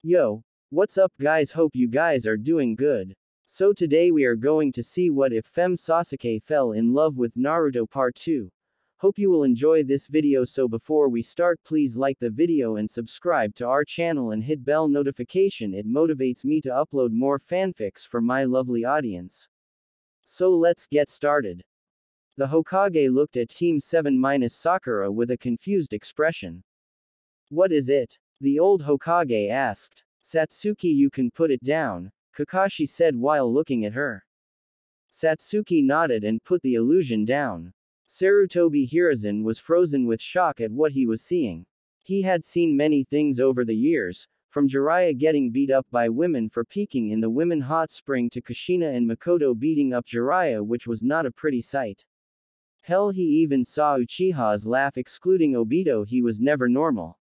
Yo, what's up guys, hope you guys are doing good. So today we are going to see what if Sasuke fell in love with Naruto part 2. Hope you will enjoy this video, so before we start please like the video and subscribe to our channel and hit bell notification, it motivates me to upload more fanfics for my lovely audience. So let's get started. The Hokage looked at Team 7 Sakura with a confused expression. What is it? The old Hokage asked. Satsuki, you can put it down, Kakashi said while looking at her. Satsuki nodded and put the illusion down. Sarutobi Hiruzen was frozen with shock at what he was seeing. He had seen many things over the years, from Jiraiya getting beat up by women for peeking in the women hot spring to Kushina and Makoto beating up Jiraiya, which was not a pretty sight. Hell, he even saw Uchihas laugh, excluding Obito. He was never normal.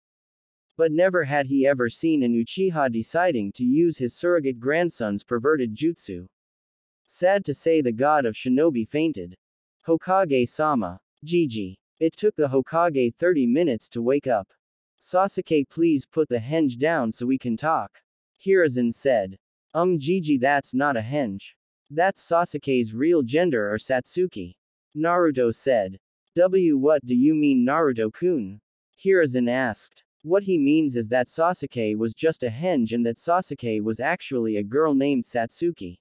But never had he ever seen an Uchiha deciding to use his surrogate grandson's perverted jutsu. Sad to say, the god of shinobi fainted. Hokage-sama. Gigi. It took the Hokage 30 minutes to wake up. Sasuke, please put the henge down so we can talk. Hiruzen said. Gigi, that's not a henge. That's Sasuke's real gender, or Satsuki. Naruto said. What do you mean, Naruto-kun? Hiruzen asked. What he means is that Sasuke was just a henge and that Sasuke was actually a girl named Satsuki.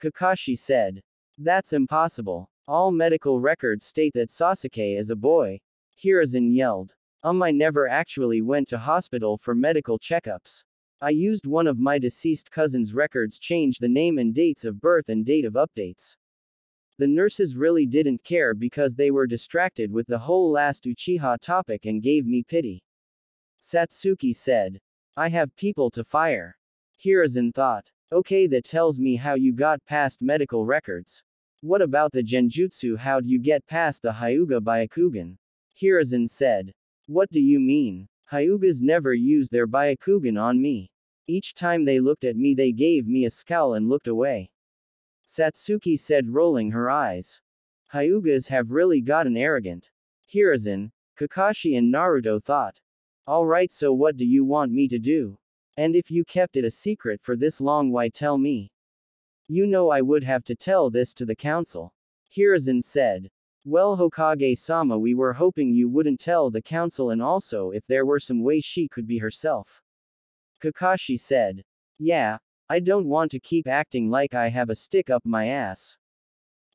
Kakashi said. That's impossible. All medical records state that Sasuke is a boy. Hiruzen yelled. I never actually went to hospital for medical checkups. I used one of my deceased cousin's records, changed the name and dates of birth and date of updates. The nurses really didn't care because they were distracted with the whole last Uchiha topic and gave me pity. Satsuki said. I have people to fire. Hiruzen thought. Okay, that tells me how you got past medical records. What about the genjutsu? How'd you get past the Hyuga Byakugan? Hiruzen said. What do you mean? Hyugas never used their Byakugan on me. Each time they looked at me they gave me a scowl and looked away. Satsuki said, rolling her eyes. Hyugas have really gotten arrogant. Hiruzen, Kakashi and Naruto thought. Alright, so what do you want me to do? And if you kept it a secret for this long, why tell me? You know I would have to tell this to the council. Hiruzen said. Well, Hokage-sama, we were hoping you wouldn't tell the council, and also if there were some way she could be herself. Kakashi said. Yeah, I don't want to keep acting like I have a stick up my ass.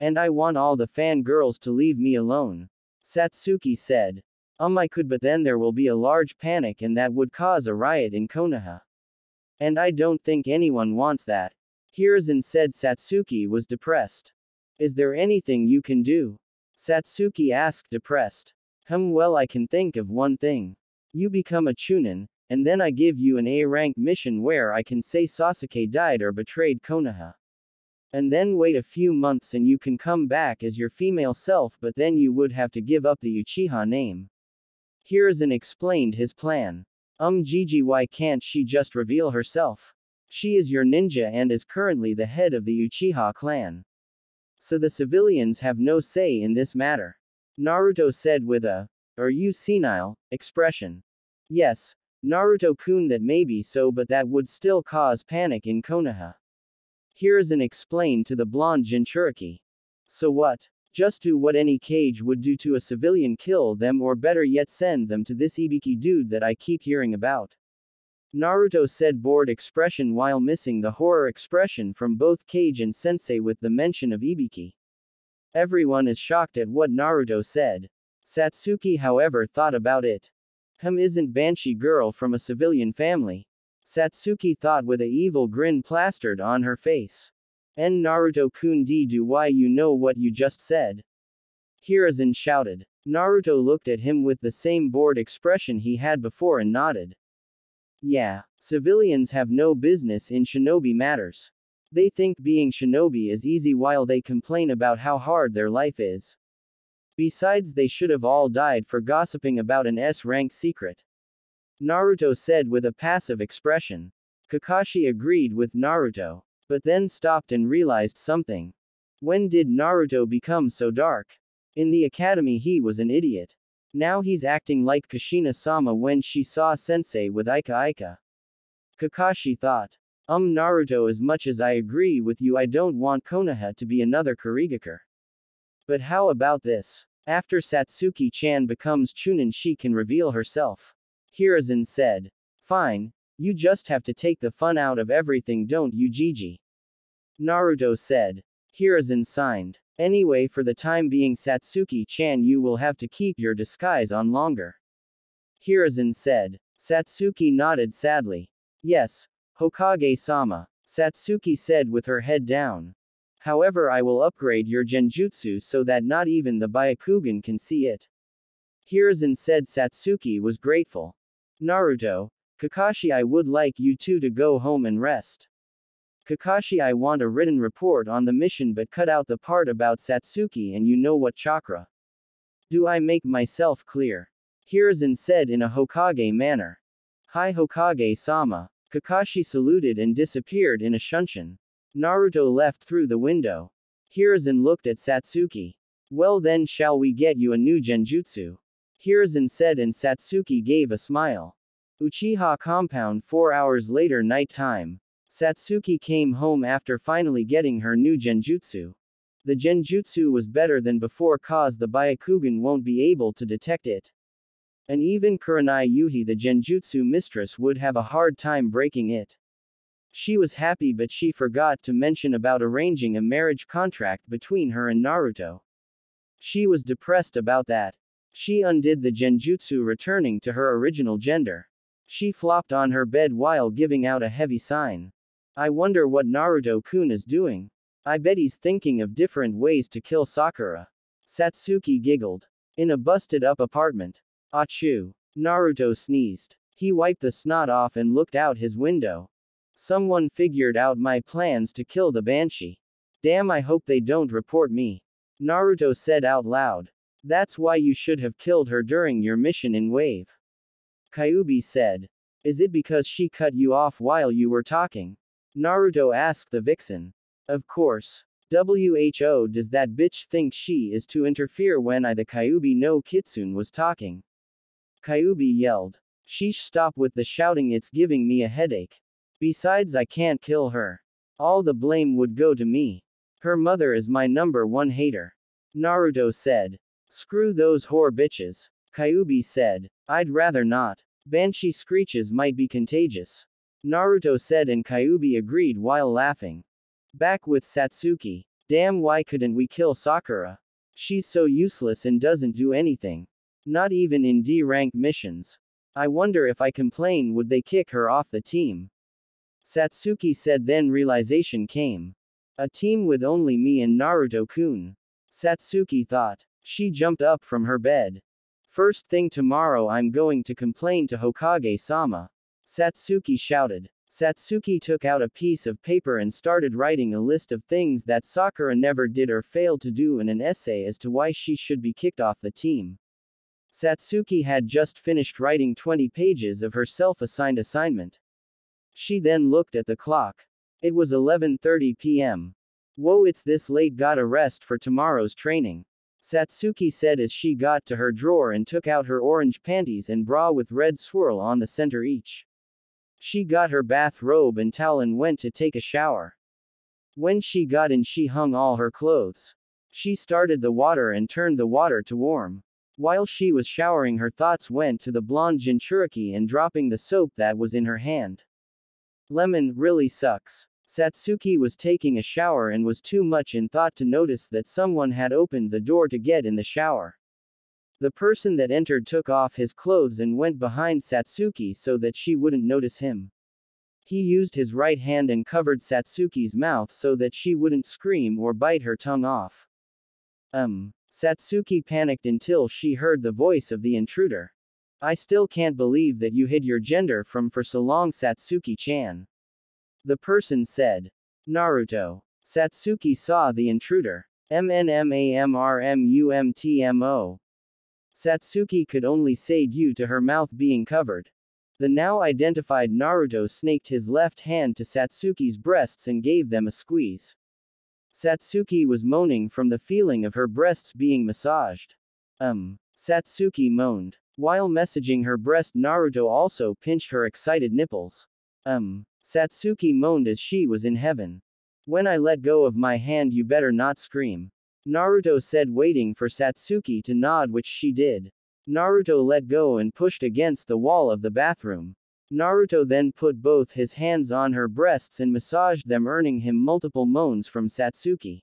And I want all the fangirls to leave me alone. Satsuki said. I could, but then there will be a large panic and that would cause a riot in Konoha. And I don't think anyone wants that. Hiruzen said. Satsuki was depressed. Is there anything you can do? Satsuki asked, depressed. Well, I can think of one thing. You become a Chunin, and then I give you an A-rank mission where I can say Sasuke died or betrayed Konoha. And then wait a few months and you can come back as your female self, but then you would have to give up the Uchiha name. Hiruzen explained his plan. Gigi, why can't she just reveal herself? She is your ninja and is currently the head of the Uchiha clan. So the civilians have no say in this matter. Naruto said with a, "Are you senile?" expression. Yes, Naruto-kun, that may be so, but that would still cause panic in Konoha. Hiruzen explained to the blonde Jinchuriki. So what? Just do what any cage would do to a civilian, kill them, or better yet send them to this Ibiki dude that I keep hearing about. Naruto said, bored expression while missing the horror expression from both Kage and Sensei with the mention of Ibiki. Everyone is shocked at what Naruto said. Satsuki, however, thought about it. Isn't Banshee girl from a civilian family? Satsuki thought with a evil grin plastered on her face. Naruto-kun, do why you know what you just said? Hiruzen shouted. Naruto looked at him with the same bored expression he had before and nodded. Yeah, civilians have no business in shinobi matters. They think being shinobi is easy while they complain about how hard their life is. Besides, they should have all died for gossiping about an S-rank secret. Naruto said with a passive expression. Kakashi agreed with Naruto, but then stopped and realized something. When did Naruto become so dark? In the academy he was an idiot. Now he's acting like Kushina-sama when she saw Sensei with Ika Ika. Kakashi thought. Naruto, as much as I agree with you, I don't want Konoha to be another Kurigakure. But how about this? After Satsuki-chan becomes Chunin, she can reveal herself. Hiruzen said. Fine. You just have to take the fun out of everything, don't you, Gigi? Naruto said. Hiruzen signed. Anyway, for the time being, Satsuki-chan, you will have to keep your disguise on longer. Hiruzen said. Satsuki nodded sadly. Yes, Hokage-sama, Satsuki said with her head down. However, I will upgrade your genjutsu so that not even the Byakugan can see it. Hiruzen said. Satsuki was grateful. Naruto, Kakashi, I would like you two to go home and rest. Kakashi, I want a written report on the mission, but cut out the part about Satsuki and you know what chakra. Do I make myself clear? Hiruzen said in a Hokage manner. Hi Hokage-sama. Kakashi saluted and disappeared in a shunshin. Naruto left through the window. Hiruzen looked at Satsuki. Well then, shall we get you a new genjutsu? Hiruzen said, and Satsuki gave a smile. Uchiha compound. 4 hours later, night time. Satsuki came home after finally getting her new genjutsu. The genjutsu was better than before cause the Byakugan won't be able to detect it. And even Kurenai Yuhi, the genjutsu mistress, would have a hard time breaking it. She was happy, but she forgot to mention about arranging a marriage contract between her and Naruto. She was depressed about that. She undid the genjutsu, returning to her original gender. She flopped on her bed while giving out a heavy sign. I wonder what Naruto-kun is doing. I bet he's thinking of different ways to kill Sakura. Satsuki giggled. In a busted-up apartment. Achoo. Naruto sneezed. He wiped the snot off and looked out his window. Someone figured out my plans to kill the Banshee. Damn, I hope they don't report me. Naruto said out loud. That's why you should have killed her during your mission in Wave. Kyuubi said. Is it because she cut you off while you were talking? Naruto asked the vixen. Of course. Who does that bitch think she is to interfere when I, the Kyuubi no Kitsune, was talking? Kyuubi yelled. Sheesh, stop with the shouting, it's giving me a headache. Besides, I can't kill her. All the blame would go to me. Her mother is my #1 hater. Naruto said. Screw those whore bitches. Kyuubi said. I'd rather not. Banshee screeches might be contagious. Naruto said, and Kyuubi agreed while laughing. Back with Satsuki. Damn, why couldn't we kill Sakura? She's so useless and doesn't do anything. Not even in D-rank missions. I wonder if I complain, would they kick her off the team? Satsuki said. Then realization came. A team with only me and Naruto-kun. Satsuki thought. She jumped up from her bed. First thing tomorrow I'm going to complain to Hokage-sama. Satsuki shouted. Satsuki took out a piece of paper and started writing a list of things that Sakura never did or failed to do, in an essay as to why she should be kicked off the team. Satsuki had just finished writing 20 pages of her self-assigned assignment. She then looked at the clock. It was 11:30 p.m. Whoa, it's this late, gotta rest for tomorrow's training. Satsuki said as she got to her drawer and took out her orange panties and bra with red swirl on the center each. She got her bath robe and towel and went to take a shower. When she got in, she hung all her clothes. She started the water and turned the water to warm. While she was showering, her thoughts went to the blonde Jinchuriki and dropping the soap that was in her hand. Lemon really sucks. Satsuki was taking a shower and was too much in thought to notice that someone had opened the door to get in the shower. The person that entered took off his clothes and went behind Satsuki so that she wouldn't notice him. He used his right hand and covered Satsuki's mouth so that she wouldn't scream or bite her tongue off. Satsuki panicked until she heard the voice of the intruder. I still can't believe that you hid your gender from for so long, Satsuki-chan. The person said. Naruto. Satsuki saw the intruder. MNMAMRMUMTMO. Satsuki could only say due to her mouth being covered. The now identified Naruto snaked his left hand to Satsuki's breasts and gave them a squeeze. Satsuki was moaning from the feeling of her breasts being massaged. Satsuki moaned. While messaging her breast, Naruto also pinched her excited nipples. Satsuki moaned as she was in heaven. When I let go of my hand, you better not scream. Naruto said, waiting for Satsuki to nod, which she did. Naruto let go and pushed against the wall of the bathroom. Naruto then put both his hands on her breasts and massaged them, earning him multiple moans from Satsuki.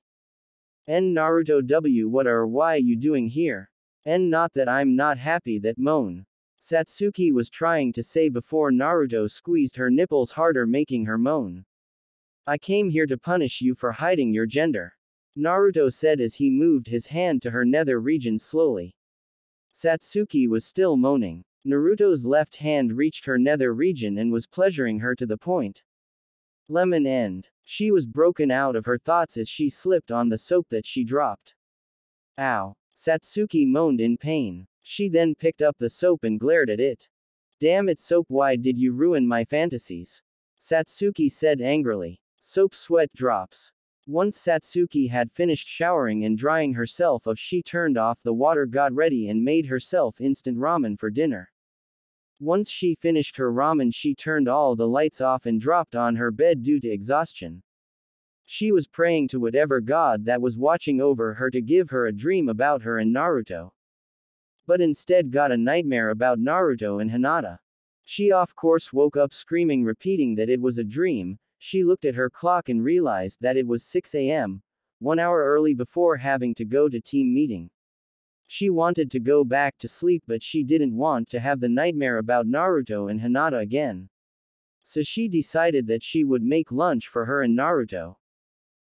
N Naruto W, what or why you doing here? N not that I'm not happy, that moan. Satsuki was trying to say before Naruto squeezed her nipples harder, making her moan. I came here to punish you for hiding your gender. Naruto said as he moved his hand to her nether region slowly. Satsuki was still moaning. Naruto's left hand reached her nether region and was pleasuring her to the point. Lemon end. She was broken out of her thoughts as she slipped on the soap that she dropped. Ow. Satsuki moaned in pain. She then picked up the soap and glared at it. Damn it, soap, why did you ruin my fantasies? Satsuki said angrily. Soap sweat drops. Once Satsuki had finished showering and drying herself off, she turned off the water, got ready, and made herself instant ramen for dinner. Once she finished her ramen, she turned all the lights off and dropped on her bed due to exhaustion. She was praying to whatever god that was watching over her to give her a dream about her and Naruto. But instead got a nightmare about Naruto and Hinata. She of course woke up screaming, repeating that it was a dream. She looked at her clock and realized that it was 6 a.m., 1 hour early before having to go to team meeting. She wanted to go back to sleep, but she didn't want to have the nightmare about Naruto and Hinata again. So she decided that she would make lunch for her and Naruto.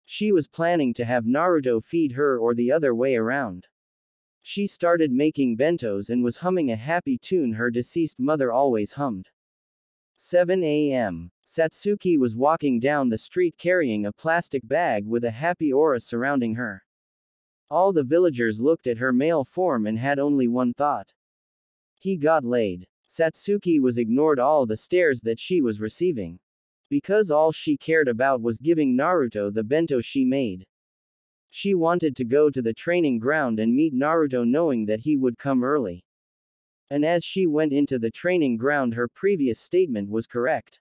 She was planning to have Naruto feed her or the other way around. She started making bentos and was humming a happy tune her deceased mother always hummed. 7 a.m. Satsuki was walking down the street carrying a plastic bag with a happy aura surrounding her. All the villagers looked at her male form and had only one thought. He got laid. Satsuki was ignored all the stares that she was receiving. Because all she cared about was giving Naruto the bento she made. She wanted to go to the training ground and meet Naruto, knowing that he would come early. And as she went into the training ground, her previous statement was correct.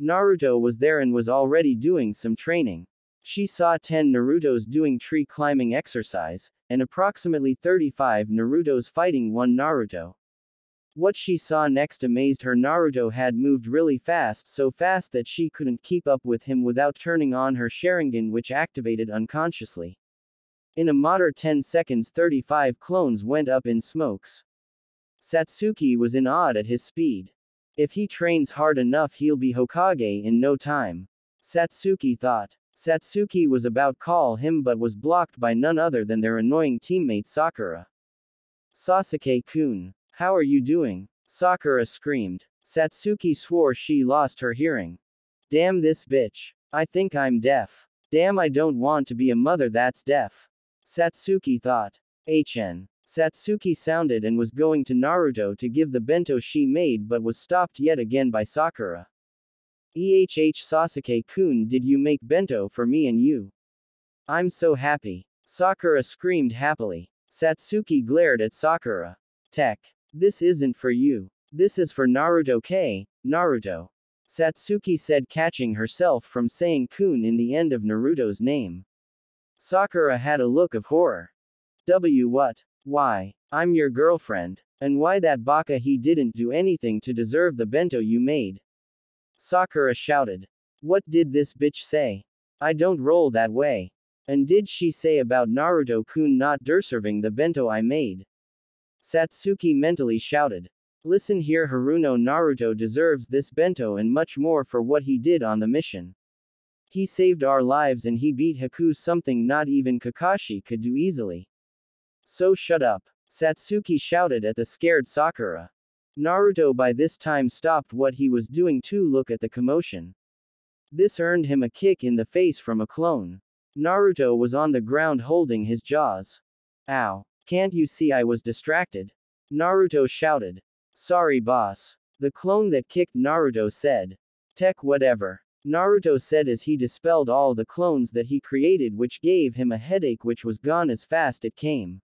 Naruto was there and was already doing some training. She saw 10 Narutos doing tree climbing exercise, and approximately 35 Narutos fighting one Naruto. What she saw next amazed her. Naruto had moved really fast, so fast that she couldn't keep up with him without turning on her Sharingan, which activated unconsciously. In a matter 10 seconds, 35 clones went up in smokes. Satsuki was in awe at his speed. If he trains hard enough, he'll be Hokage in no time. Satsuki thought. Satsuki was about to call him but was blocked by none other than their annoying teammate Sakura. Sasuke-kun, how are you doing? Sakura screamed. Satsuki swore she lost her hearing. Damn this bitch. I think I'm deaf. Damn, I don't want to be a mother that's deaf. Satsuki thought. HN. Satsuki sounded and was going to Naruto to give the bento she made but was stopped yet again by Sakura. Sasuke-kun, did you make bento for me and you? I'm so happy. Sakura screamed happily. Satsuki glared at Sakura. Tech. This isn't for you. This is for Naruto K. Naruto. Satsuki said, catching herself from saying kun in the end of Naruto's name. Sakura had a look of horror. What? Why? I'm your girlfriend. And why that baka, he didn't do anything to deserve the bento you made. Sakura shouted. What did this bitch say? I don't roll that way. And did she say about Naruto-kun not deserving the bento I made? Satsuki mentally shouted. Listen here, Haruno, Naruto deserves this bento and much more for what he did on the mission. He saved our lives and he beat Haku, something not even Kakashi could do easily. So shut up. Satsuki shouted at the scared Sakura. Naruto by this time stopped what he was doing to look at the commotion. This earned him a kick in the face from a clone. Naruto was on the ground holding his jaws. Ow. Can't you see I was distracted? Naruto shouted. Sorry boss. The clone that kicked Naruto said. Tech whatever. Naruto said as he dispelled all the clones that he created, which gave him a headache which was gone as fast it came.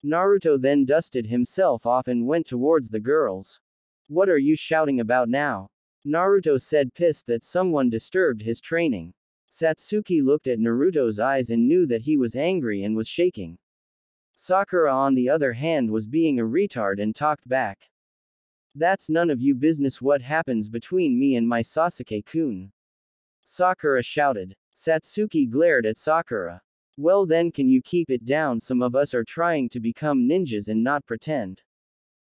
Naruto then dusted himself off and went towards the girls. What are you shouting about now? Naruto said, pissed that someone disturbed his training. Satsuki looked at Naruto's eyes and knew that he was angry and was shaking. Sakura, on the other hand, was being a retard and talked back. That's none of you business. What happens between me and my Sasuke-kun? Sakura shouted. Satsuki glared at Sakura. Well then, can you keep it down? Some of us are trying to become ninjas and not pretend.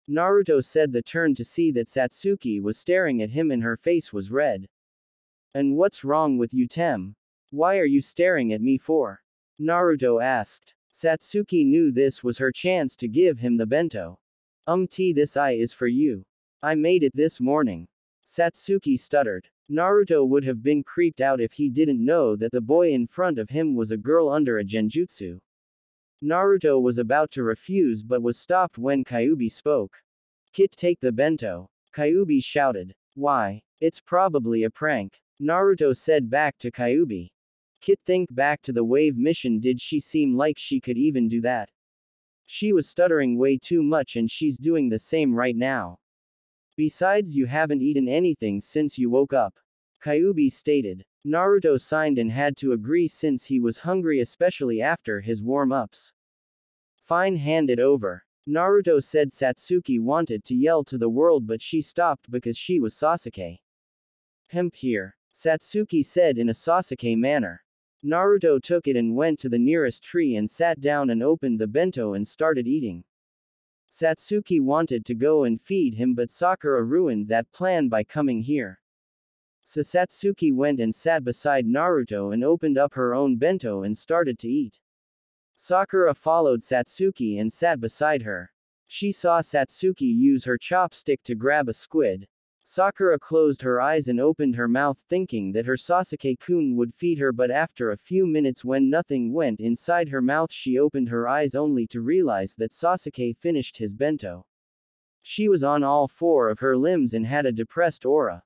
Naruto said, the turn to see that Satsuki was staring at him and her face was red. And what's wrong with you, Tem? Why are you staring at me for? Naruto asked. Satsuki knew this was her chance to give him the bento. This eye is for you. I made it this morning. Satsuki stuttered. Naruto would have been creeped out if he didn't know that the boy in front of him was a girl under a genjutsu. Naruto was about to refuse but was stopped when Kyuubi spoke. Kit, take the bento. Kyuubi shouted. Why? It's probably a prank. Naruto said back to Kyuubi. Kit, think back to the wave mission. Did she seem like she could even do that? She was stuttering way too much and she's doing the same right now. Besides, you haven't eaten anything since you woke up. Kyuubi stated. Naruto signed and had to agree since he was hungry, especially after his warm-ups. Fine, hand it over. Naruto said. Satsuki wanted to yell to the world but she stopped because she was Sasuke. Hemp here. Satsuki said in a Sasuke manner. Naruto took it and went to the nearest tree and sat down and opened the bento and started eating. Satsuki wanted to go and feed him but Sakura ruined that plan by coming here. So Satsuki went and sat beside Naruto and opened up her own bento and started to eat. Sakura followed Satsuki and sat beside her. She saw Satsuki use her chopstick to grab a squid. Sakura closed her eyes and opened her mouth thinking that her Sasuke-kun would feed her, but after a few minutes when nothing went inside her mouth she opened her eyes only to realize that Sasuke finished his bento. She was on all four of her limbs and had a depressed aura.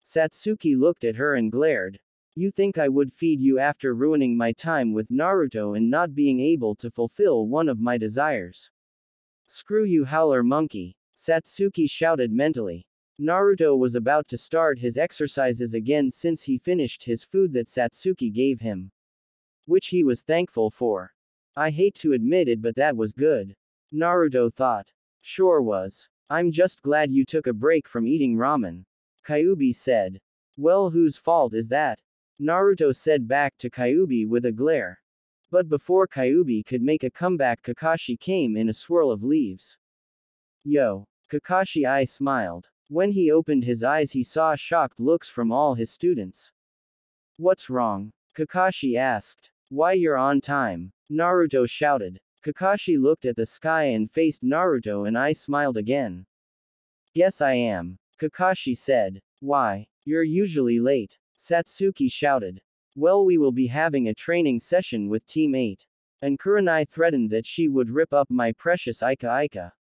Satsuki looked at her and glared. You think I would feed you after ruining my time with Naruto and not being able to fulfill one of my desires? Screw you, howler monkey. Satsuki shouted mentally. Naruto was about to start his exercises again since he finished his food that Satsuki gave him, which he was thankful for. I hate to admit it, but that was good. Naruto thought. Sure was. I'm just glad you took a break from eating ramen. Kyuubi said. Well, whose fault is that? Naruto said back to Kyuubi with a glare. But before Kyuubi could make a comeback, Kakashi came in a swirl of leaves. Yo. Kakashi I smiled. When he opened his eyes he saw shocked looks from all his students. What's wrong? Kakashi asked. Why, you're on time. Naruto shouted. Kakashi looked at the sky and faced Naruto and I smiled again. Yes I am. Kakashi said. Why? You're usually late. Satsuki shouted. Well, we will be having a training session with Team 8. And Kurenai threatened that she would rip up my precious Ika.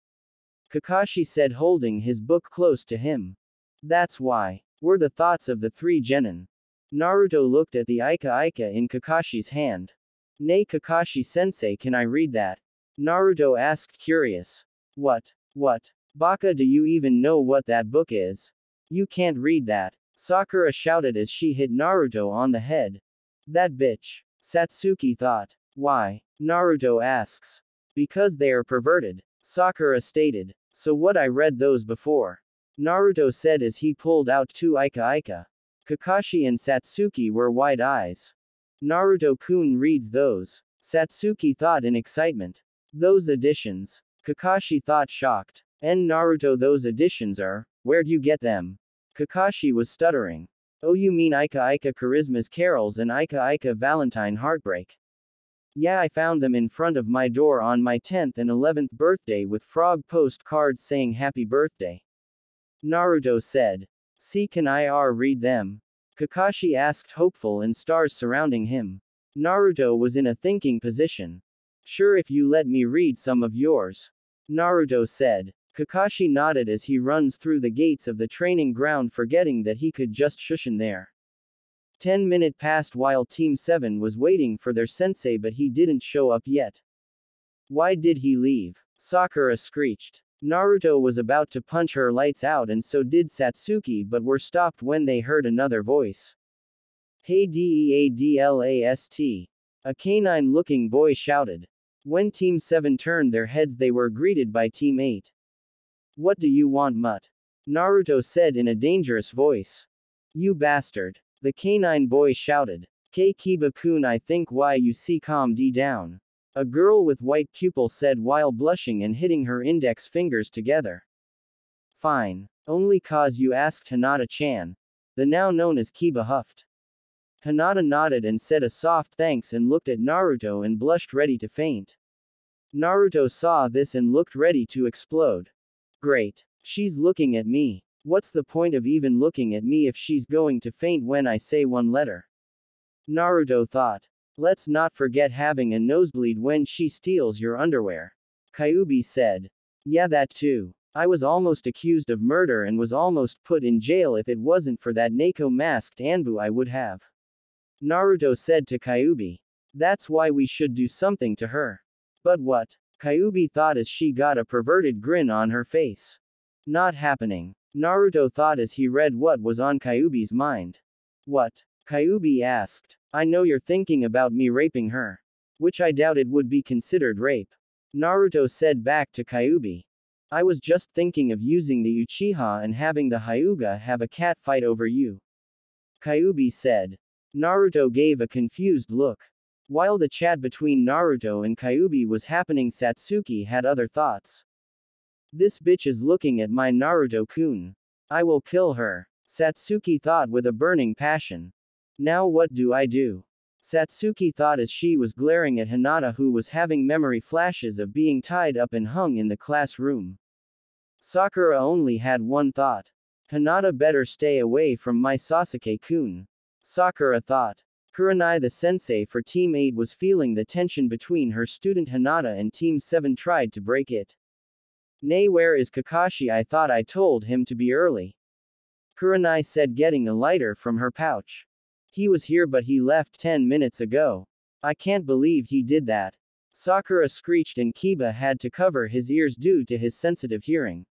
Kakashi said, holding his book close to him. That's why. Were the thoughts of the three genin. Naruto looked at the Ika in Kakashi's hand. Nay, Kakashi-sensei, can I read that? Naruto asked, curious. What? Baka, do you even know what that book is? You can't read that. Sakura shouted as she hit Naruto on the head. That bitch. Satsuki thought. Why? Naruto asks. Because they are perverted. Sakura stated. So what, I read those before. Naruto said as he pulled out two Ika. Kakashi and Satsuki were wide eyes. Naruto-kun reads those. Satsuki thought in excitement. Those editions. Kakashi thought shocked. And Naruto, those editions are, where'd you get them? Kakashi was stuttering. Oh, you mean Ika Charisma's Carols and Ika Valentine Heartbreak? Yeah, I found them in front of my door on my 10th and 11th birthday with frog postcards saying happy birthday. Naruto said. See, can I read them? Kakashi asked, hopeful and stars surrounding him. Naruto was in a thinking position. Sure, if you let me read some of yours. Naruto said. Kakashi nodded as he runs through the gates of the training ground, forgetting that he could just shush in there. 10 minutes passed while Team 7 was waiting for their sensei, but he didn't show up yet. Why did he leave? Sakura screeched. Naruto was about to punch her lights out and so did Satsuki, but were stopped when they heard another voice. Hey Deadlast. A canine-looking boy shouted. When Team 7 turned their heads they were greeted by Team 8. What do you want, mutt? Naruto said in a dangerous voice. You bastard. The canine boy shouted. K Kiba-kun, I think why you see calm down. A girl with white pupils said while blushing and hitting her index fingers together. Fine. Only cause you asked, Hinata-chan. The now known as Kiba huffed. Hinata nodded and said a soft thanks and looked at Naruto and blushed ready to faint. Naruto saw this and looked ready to explode. Great. She's looking at me. What's the point of even looking at me if she's going to faint when I say one letter? Naruto thought. Let's not forget having a nosebleed when she steals your underwear. Kyuubi said. Yeah, that too. I was almost accused of murder and was almost put in jail. If it wasn't for that Neko masked Anbu I would have. Naruto said to Kyuubi. That's why we should do something to her. But what? Kyuubi thought as she got a perverted grin on her face. Not happening. Naruto thought as he read what was on Kyuubi's mind. What? Kyuubi asked. I know you're thinking about me raping her. Which I doubt it would be considered rape. Naruto said back to Kyuubi. I was just thinking of using the Uchiha and having the Hyuga have a cat fight over you. Kyuubi said. Naruto gave a confused look. While the chat between Naruto and Kyuubi was happening, Satsuki had other thoughts. This bitch is looking at my Naruto-kun. I will kill her. Satsuki thought with a burning passion. Now what do I do? Satsuki thought as she was glaring at Hinata, who was having memory flashes of being tied up and hung in the classroom. Sakura only had one thought. Hinata better stay away from my Sasuke-kun. Sakura thought. Kurenai, the sensei for Team 8, was feeling the tension between her student Hinata and Team 7 tried to break it. Nay, where is Kakashi? I thought I told him to be early. Kurenai said, getting a lighter from her pouch. He was here but he left 10 minutes ago. I can't believe he did that. Sakura screeched and Kiba had to cover his ears due to his sensitive hearing.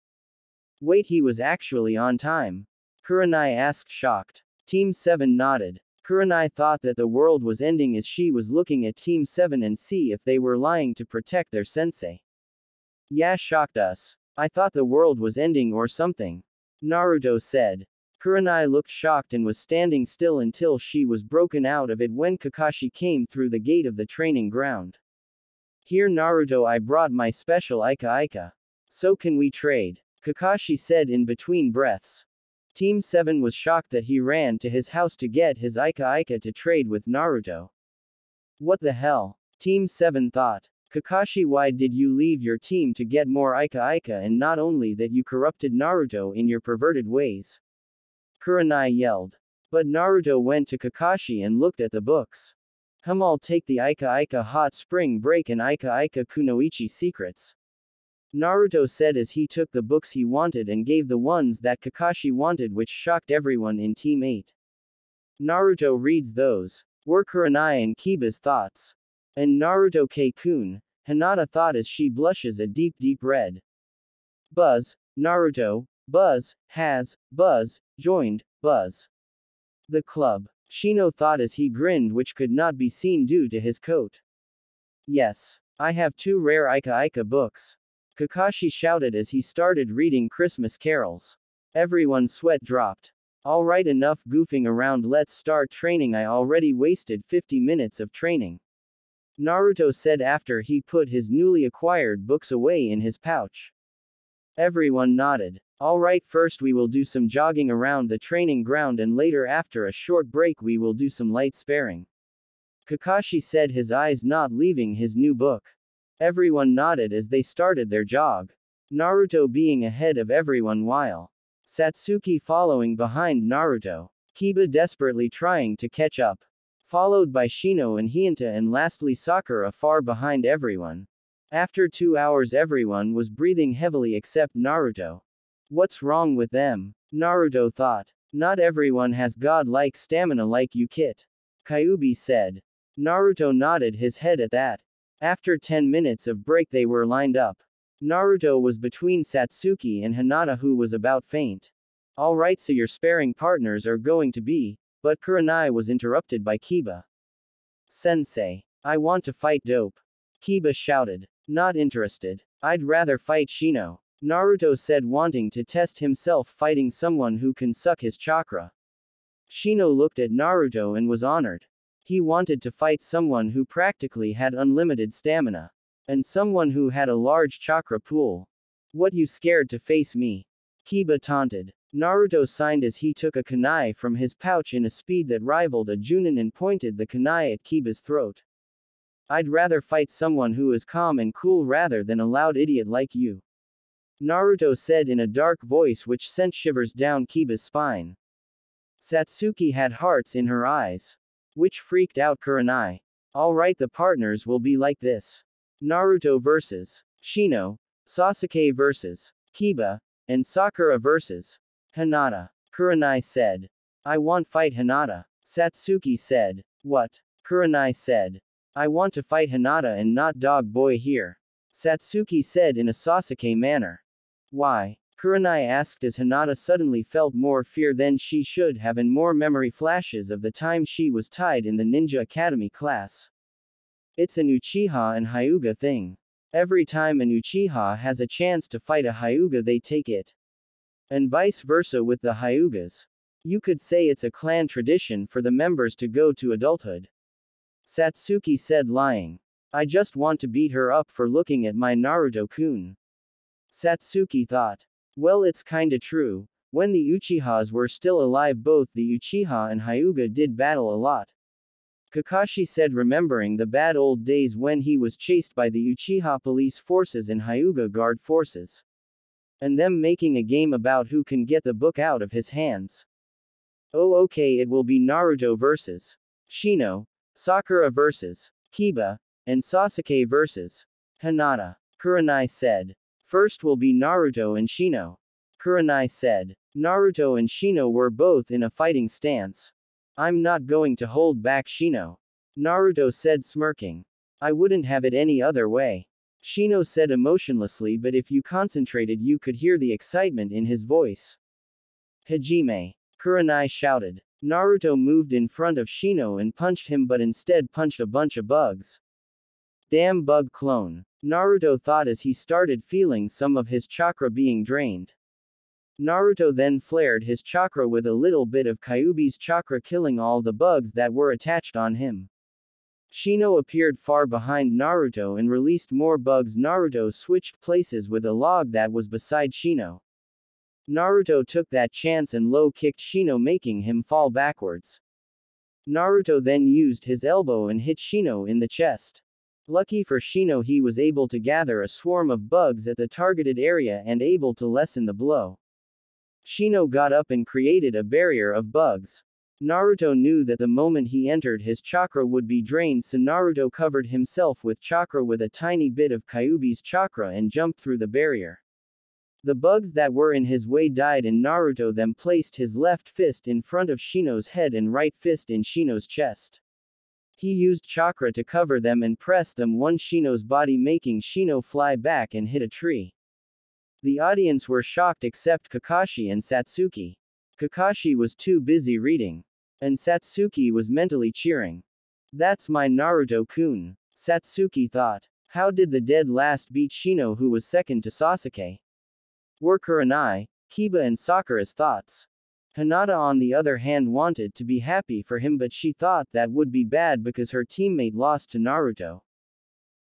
Wait, he was actually on time? Kurenai asked, shocked. Team 7 nodded. Kurenai thought that the world was ending as she was looking at Team 7 and see if they were lying to protect their sensei. Yeah, shocked us. I thought the world was ending or something. Naruto said. Kurenai looked shocked and was standing still until she was broken out of it when Kakashi came through the gate of the training ground. Here Naruto, I brought my special Ika. So can we trade? Kakashi said in between breaths. Team 7 was shocked that he ran to his house to get his Ika to trade with Naruto. What the hell? Team 7 thought. Kakashi, why did you leave your team to get more Ika, and not only that you corrupted Naruto in your perverted ways? Kurenai yelled. But Naruto went to Kakashi and looked at the books. I'll take the Ika Hot Spring Break and Ika Kunoichi Secrets. Naruto said as he took the books he wanted and gave the ones that Kakashi wanted, which shocked everyone in Team 8. Naruto reads those. Were Kurenai and Kiba's thoughts. And Naruto K-kun, Hinata thought as she blushes a deep red. Buzz, Naruto, Buzz, has, Buzz, joined, Buzz. The club. Shino thought as he grinned, which could not be seen due to his coat. Yes. I have 2 rare Ika books. Kakashi shouted as he started reading Christmas carols. Everyone's sweat dropped. Alright, enough goofing around, let's start training. I already wasted 50 minutes of training. Naruto said after he put his newly acquired books away in his pouch. Everyone nodded. Alright, first we will do some jogging around the training ground and later after a short break we will do some light sparring. Kakashi said, his eyes not leaving his new book. Everyone nodded as they started their jog. Naruto being ahead of everyone while Satsuki following behind Naruto. Kiba desperately trying to catch up. Followed by Shino and Hinata and lastly Sakura far behind everyone. After 2 hours everyone was breathing heavily except Naruto. What's wrong with them? Naruto thought. Not everyone has god-like stamina like you, Kit. Kyuubi said. Naruto nodded his head at that. After 10 minutes of break they were lined up. Naruto was between Satsuki and Hinata, who was about faint. Alright, so your sparring partners are going to be, but Kurenai was interrupted by Kiba. Sensei. I want to fight Dope. Kiba shouted. Not interested. I'd rather fight Shino. Naruto said, wanting to test himself fighting someone who can suck his chakra. Shino looked at Naruto and was honored. He wanted to fight someone who practically had unlimited stamina. And someone who had a large chakra pool. What, you scared to face me? Kiba taunted. Naruto signed as he took a kunai from his pouch in a speed that rivaled a Junin and pointed the kunai at Kiba's throat. I'd rather fight someone who is calm and cool rather than a loud idiot like you. Naruto said in a dark voice which sent shivers down Kiba's spine. Satsuki had hearts in her eyes. Which freaked out Kurenai. Alright, the partners will be like this. Naruto vs. Shino, Sasuke vs. Kiba, and Sakura vs. Hinata. Kurenai said. I want fight Hinata. Satsuki said. What? Kurenai said. I want to fight Hinata and not Dog Boy here. Satsuki said in a Sasuke manner. Why? Kurenai asked as Hinata suddenly felt more fear than she should have and more memory flashes of the time she was tied in the Ninja Academy class. It's an Uchiha and Hyuga thing. Every time an Uchiha has a chance to fight a Hyuga, they take it. And vice versa with the Hyugas. You could say it's a clan tradition for the members to go to adulthood. Satsuki said, lying. I just want to beat her up for looking at my Naruto-kun. Satsuki thought. Well, it's kinda true. When the Uchihas were still alive, both the Uchiha and Hyuga did battle a lot. Kakashi said, remembering the bad old days when he was chased by the Uchiha police forces and Hyuga guard forces. And them making a game about who can get the book out of his hands. Oh, okay, it will be Naruto vs. Shino, Sakura vs. Kiba, and Sasuke vs. Hinata. Kurenai said. First will be Naruto and Shino. Kurenai said. Naruto and Shino were both in a fighting stance. I'm not going to hold back Shino. Naruto said, smirking. I wouldn't have it any other way. Shino said emotionlessly, but if you concentrated you could hear the excitement in his voice. Hajime. Kurenai shouted. Naruto moved in front of Shino and punched him, but instead punched a bunch of bugs. Damn bug clone. Naruto thought as he started feeling some of his chakra being drained. Naruto then flared his chakra with a little bit of Kyuubi's chakra, killing all the bugs that were attached on him. Shino appeared far behind Naruto and released more bugs. Naruto switched places with a log that was beside Shino. Naruto took that chance and low-kicked Shino, making him fall backwards. Naruto then used his elbow and hit Shino in the chest. Lucky for Shino, he was able to gather a swarm of bugs at the targeted area and able to lessen the blow. Shino got up and created a barrier of bugs. Naruto knew that the moment he entered his chakra would be drained, so Naruto covered himself with chakra with a tiny bit of Kyuubi's chakra and jumped through the barrier. The bugs that were in his way died, and Naruto then placed his left fist in front of Shino's head and right fist in Shino's chest. He used chakra to cover them and pressed them on Shino's body, making Shino fly back and hit a tree. The audience were shocked except Kakashi and Satsuki. Kakashi was too busy reading. And Satsuki was mentally cheering. That's my Naruto-kun. Satsuki thought. How did the dead last beat Shino, who was second to Sasuke? Were Kurenai, Kiba and Sakura's thoughts. Hinata on the other hand wanted to be happy for him, but she thought that would be bad because her teammate lost to Naruto.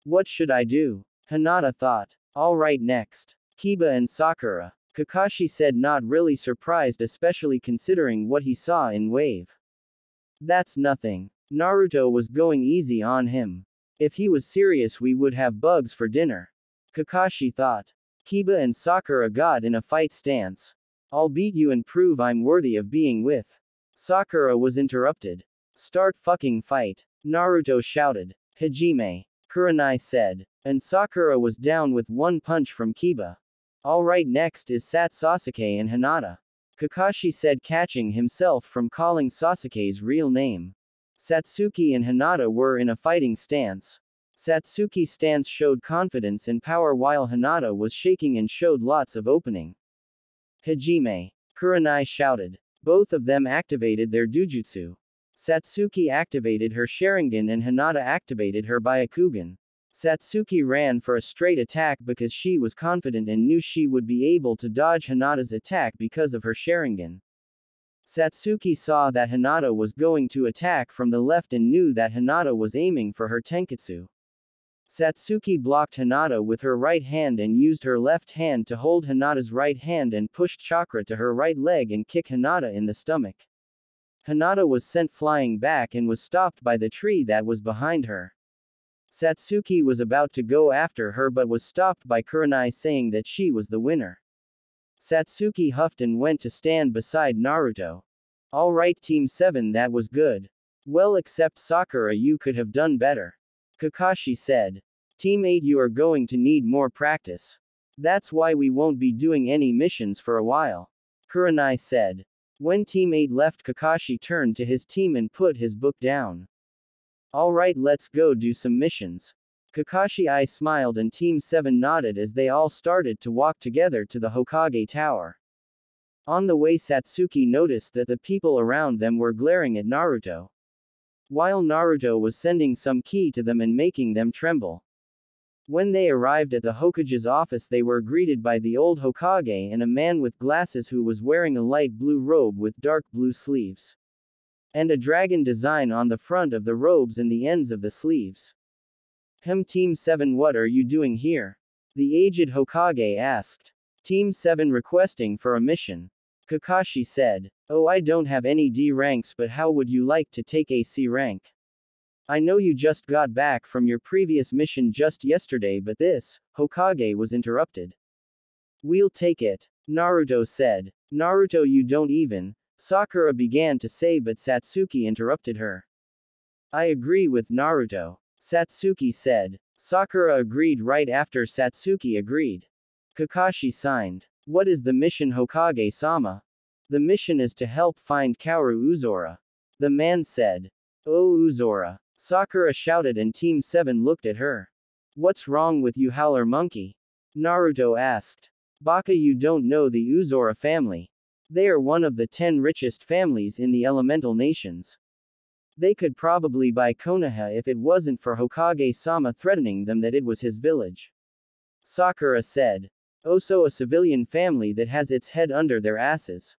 What should I do? Hinata thought. Alright, next. Kiba and Sakura. Kakashi said, not really surprised, especially considering what he saw in Wave. That's nothing. Naruto was going easy on him. If he was serious we would have bugs for dinner. Kakashi thought. Kiba and Sakura got in a fight stance. I'll beat you and prove I'm worthy of being with. Sakura was interrupted. Start fucking fight. Naruto shouted. Hajime. Kurenai said. And Sakura was down with one punch from Kiba. Alright, next is Sasuke and Hinata. Kakashi said, catching himself from calling Sasuke's real name. Satsuki and Hinata were in a fighting stance. Satsuki's stance showed confidence and power while Hinata was shaking and showed lots of opening. Hajime. Kurenai shouted. Both of them activated their Dujutsu. Satsuki activated her Sharingan and Hinata activated her Byakugan. Satsuki ran for a straight attack because she was confident and knew she would be able to dodge Hinata's attack because of her Sharingan. Satsuki saw that Hinata was going to attack from the left and knew that Hinata was aiming for her Tenketsu. Satsuki blocked Hinata with her right hand and used her left hand to hold Hinata's right hand and pushed chakra to her right leg and kicked Hinata in the stomach. Hinata was sent flying back and was stopped by the tree that was behind her. Satsuki was about to go after her but was stopped by Kurenai saying that she was the winner. Satsuki huffed and went to stand beside Naruto. Alright Team 7, that was good. Well, except Sakura, you could have done better. Kakashi said. Team 8, you are going to need more practice. That's why we won't be doing any missions for a while. Kurenai said. When Team 8 left, Kakashi turned to his team and put his book down. Alright, let's go do some missions. Kakashi smiled and Team 7 nodded as they all started to walk together to the Hokage Tower. On the way, Satsuki noticed that the people around them were glaring at Naruto, while Naruto was sending some ki to them and making them tremble. When they arrived at the Hokage's office, they were greeted by the old Hokage and a man with glasses who was wearing a light blue robe with dark blue sleeves, and a dragon design on the front of the robes and the ends of the sleeves. Team 7, what are you doing here? The aged Hokage asked. Team 7 requesting for a mission. Kakashi said. Oh, I don't have any D ranks, but how would you like to take a C rank? I know you just got back from your previous mission just yesterday, but this, Hokage was interrupted. We'll take it, Naruto said. Naruto, you don't even, Sakura began to say, but Satsuki interrupted her. I agree with Naruto, Satsuki said. Sakura agreed right after Satsuki agreed. Kakashi signed. What is the mission, Hokage-sama? The mission is to help find Kaoru Uzora. The man said. Oh, Uzora. Sakura shouted and Team 7 looked at her. What's wrong with you, howler monkey? Naruto asked. Baka, you don't know the Uzora family. They are one of the 10 richest families in the elemental nations. They could probably buy Konoha if it wasn't for Hokage-sama threatening them that it was his village. Sakura said. Oh, so a civilian family that has its head under their asses.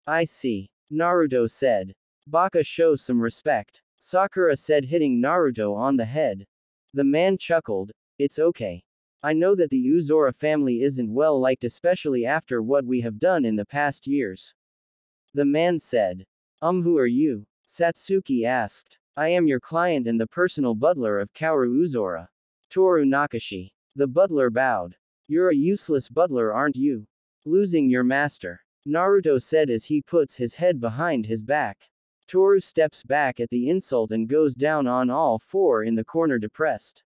I see. Naruto said. Baka, show some respect. Sakura said, hitting Naruto on the head. The man chuckled. It's okay. I know that the Uzora family isn't well liked, especially after what we have done in the past years. The man said. Who are you? Satsuki asked. I am your client and the personal butler of Kaoru Uzora. Toru Nakashi. The butler bowed. You're a useless butler, aren't you? Losing your master. Naruto said as he puts his head behind his back. Toru steps back at the insult and goes down on all four in the corner depressed.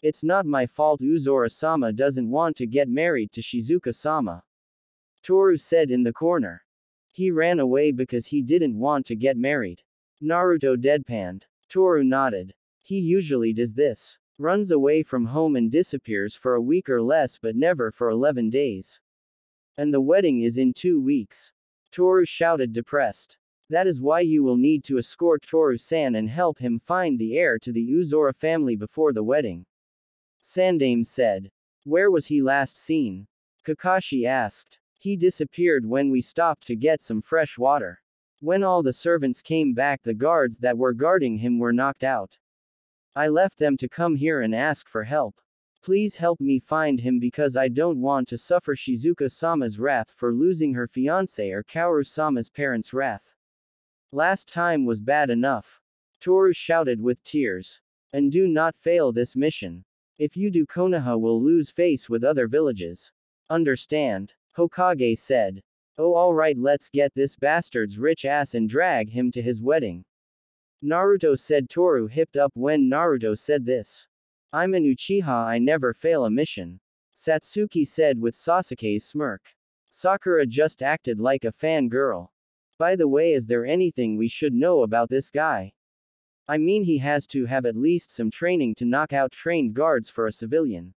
It's not my fault Uzora-sama doesn't want to get married to Shizuka-sama. Toru said in the corner. He ran away because he didn't want to get married. Naruto deadpanned. Toru nodded. He usually does this. Runs away from home and disappears for a week or less, but never for 11 days. And the wedding is in 2 weeks. Toru shouted depressed. That is why you will need to escort Toru-san and help him find the heir to the Uzora family before the wedding. Sandame said. Where was he last seen? Kakashi asked. He disappeared when we stopped to get some fresh water. When all the servants came back, the guards that were guarding him were knocked out. I left them to come here and ask for help. Please help me find him because I don't want to suffer Shizuka-sama's wrath for losing her fiancé or Kaoru-sama's parents' wrath. Last time was bad enough. Toru shouted with tears. And do not fail this mission. If you do, Konoha will lose face with other villages. Understand? Hokage said. Oh, alright, let's get this bastard's rich ass and drag him to his wedding. Naruto said. Toru hipped up when Naruto said this. I'm an Uchiha, I never fail a mission. Satsuki said with Sasuke's smirk. Sakura just acted like a fangirl. By the way, is there anything we should know about this guy? I mean he has to have at least some training to knock out trained guards for a civilian.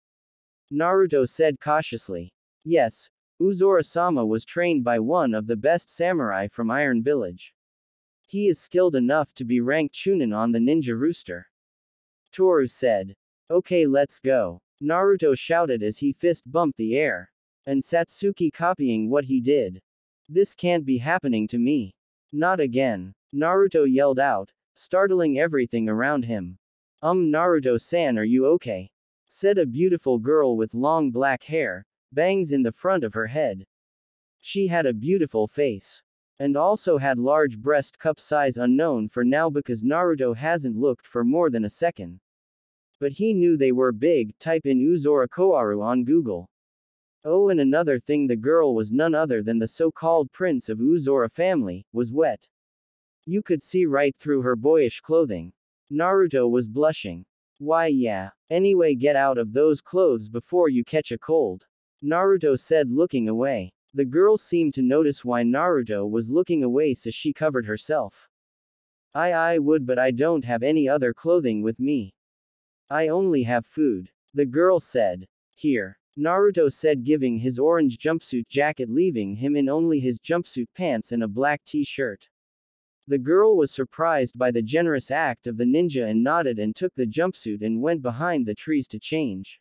Naruto said cautiously. Yes, Uzora-sama was trained by one of the best samurai from Iron Village. He is skilled enough to be ranked Chunin on the ninja rooster. Toru said. Okay, let's go. Naruto shouted as he fist bumped the air. And Satsuki copying what he did. This can't be happening to me. Not again. Naruto yelled out, startling everything around him. Naruto-san, are you okay? Said a beautiful girl with long black hair, bangs in the front of her head. She had a beautiful face. And also had large breast cup size unknown for now because Naruto hasn't looked for more than a second. But he knew they were big. Type in Uzora Koaru on Google. Oh, and another thing, the girl was none other than the so-called prince of Uzora family, was wet. You could see right through her boyish clothing. Naruto was blushing. Why yeah. Anyway, get out of those clothes before you catch a cold. Naruto said, looking away. The girl seemed to notice why Naruto was looking away, so she covered herself. I would, but I don't have any other clothing with me. I only have food. The girl said. Here. Naruto said, giving his orange jumpsuit jacket, leaving him in only his jumpsuit pants and a black t-shirt. The girl was surprised by the generous act of the ninja and nodded and took the jumpsuit and went behind the trees to change.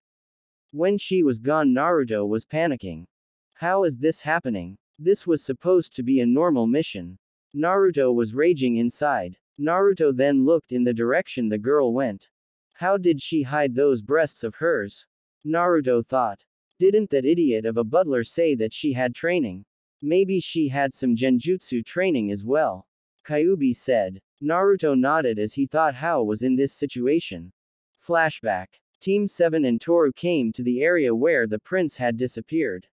When she was gone, Naruto was panicking. How is this happening? This was supposed to be a normal mission. Naruto was raging inside. Naruto then looked in the direction the girl went. How did she hide those breasts of hers? Naruto thought. Didn't that idiot of a butler say that she had training? Maybe she had some genjutsu training as well. Kyuubi said. Naruto nodded as he thought how was in this situation. Flashback. Team 7 and Toru came to the area where the prince had disappeared.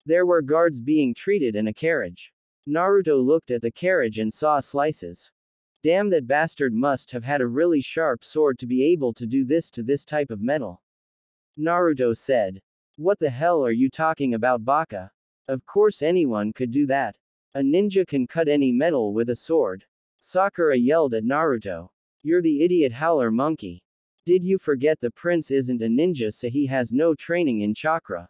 There were guards being treated in a carriage. Naruto looked at the carriage and saw slices. Damn, that bastard must have had a really sharp sword to be able to do this to this type of metal. Naruto said. What the hell are you talking about, Baka? Of course anyone could do that. A ninja can cut any metal with a sword. Sakura yelled at Naruto. You're the idiot howler monkey. Did you forget the prince isn't a ninja, so he has no training in chakra?